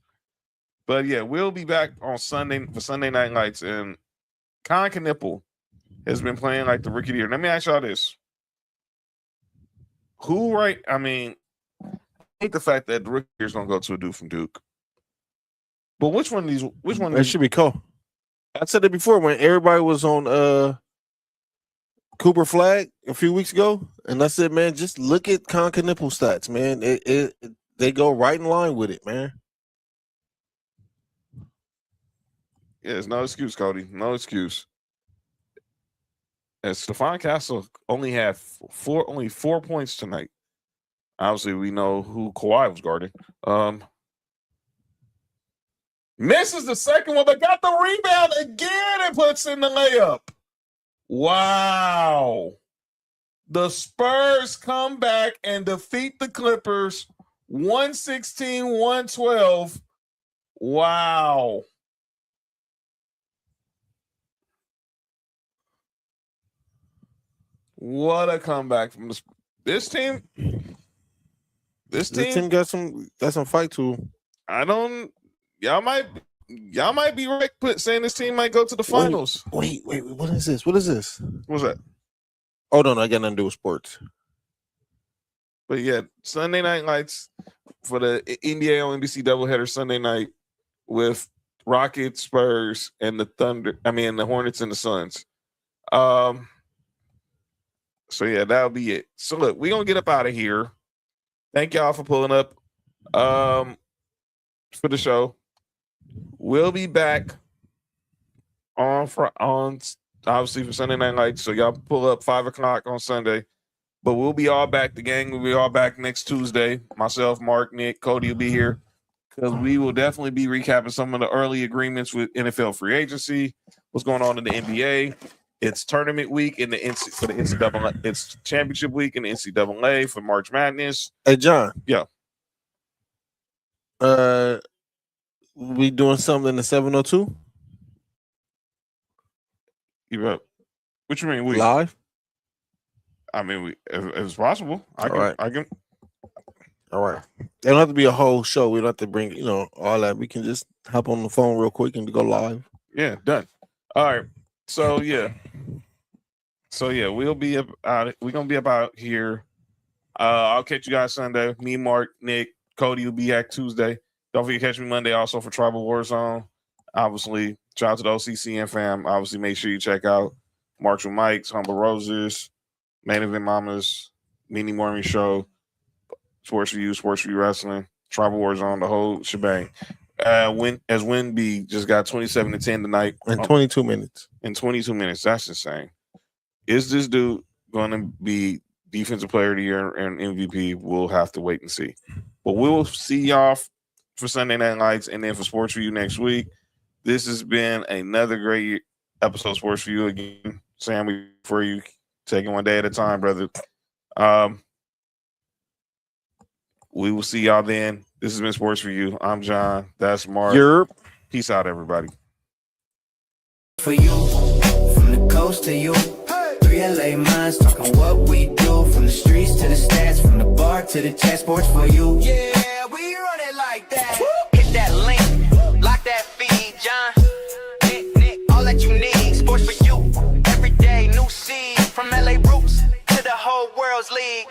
But yeah, we'll be back on Sunday for Sunday Night Lights. And Con Knipple has been playing like the rookie of the year. Let me ask y'all this. I hate the fact that the rookie is going to go to a dude from Duke. But which one of these? That should be Cole. I said it before when everybody was on Cooper Flag a few weeks ago, and I said, man, just look at Con Knipple stats, man. They go right in line with it, man. Yeah, there's no excuse, Cody. No excuse. And Stephon Castle only had 4 points tonight. Obviously, we know who Kawhi was guarding. Misses the second one, but got the rebound again and puts in the layup. Wow. The Spurs come back and defeat the Clippers 116-112. Wow. What a comeback from this team. This team got some fight to. Y'all might be right saying this team might go to the finals. Wait, what is this? What's that? Oh no, I got nothing to do with sports. But yeah, Sunday Night Lights for the NBA on NBC doubleheader Sunday night with Rockets, Spurs, and the Hornets and the Suns. So yeah, that'll be it. So look, we're gonna get up out of here. Thank y'all for pulling up for the show. We'll be back on obviously for Sunday Night Lights. So y'all pull up 5:00 on Sunday. But we'll be all back. The gang will be all back next Tuesday. Myself, Mark, Nick, Cody will be here because we will definitely be recapping some of the early agreements with NFL free agency. What's going on in the NBA? It's tournament week for the NCAA. It's championship week in the NCAA for March Madness. Hey, John. Yeah. We doing something in the 702? You up? What you mean? Live? I mean, if it's possible. I can. All right. It don't have to be a whole show. We don't have to bring, all that. We can just hop on the phone real quick and go live. Yeah, done. All right. So yeah, we'll be about. We're gonna be about here. I'll catch you guys Sunday. Me, Mark, Nick, Cody will be back Tuesday. Don't forget to catch me Monday also for Tribal Warzone. Obviously, shout out to the OCCN fam. Obviously, make sure you check out Marks with Mike's, Humble Roses, Main Event Mamas, Mini Morning Show, Sports4U, Sports4U Wrestling, Tribal Warzone, the whole shebang. Winby just got 27-10 tonight. In 22 minutes. In 22 minutes. That's insane. Is this dude going to be Defensive Player of the Year and MVP? We'll have to wait and see. But we'll see y'all for Sunday Night Lights and then for Sports4U next week. This has been another great episode of Sports4U again. Sam, for you, taking one day at a time, brother. We will see y'all then. This has been Sports4U. I'm John. That's Mark. Yerp. Peace out, everybody. For you, from the coast to you, 3 LA minds talking what we do. From the streets to the stats, from the bar to the chat. Sports4U. Yeah, we run it like that. Hit that link, lock that feed, John. Nick, all that you need. Sports4U. Every day, new seed. From LA roots to the whole world's league.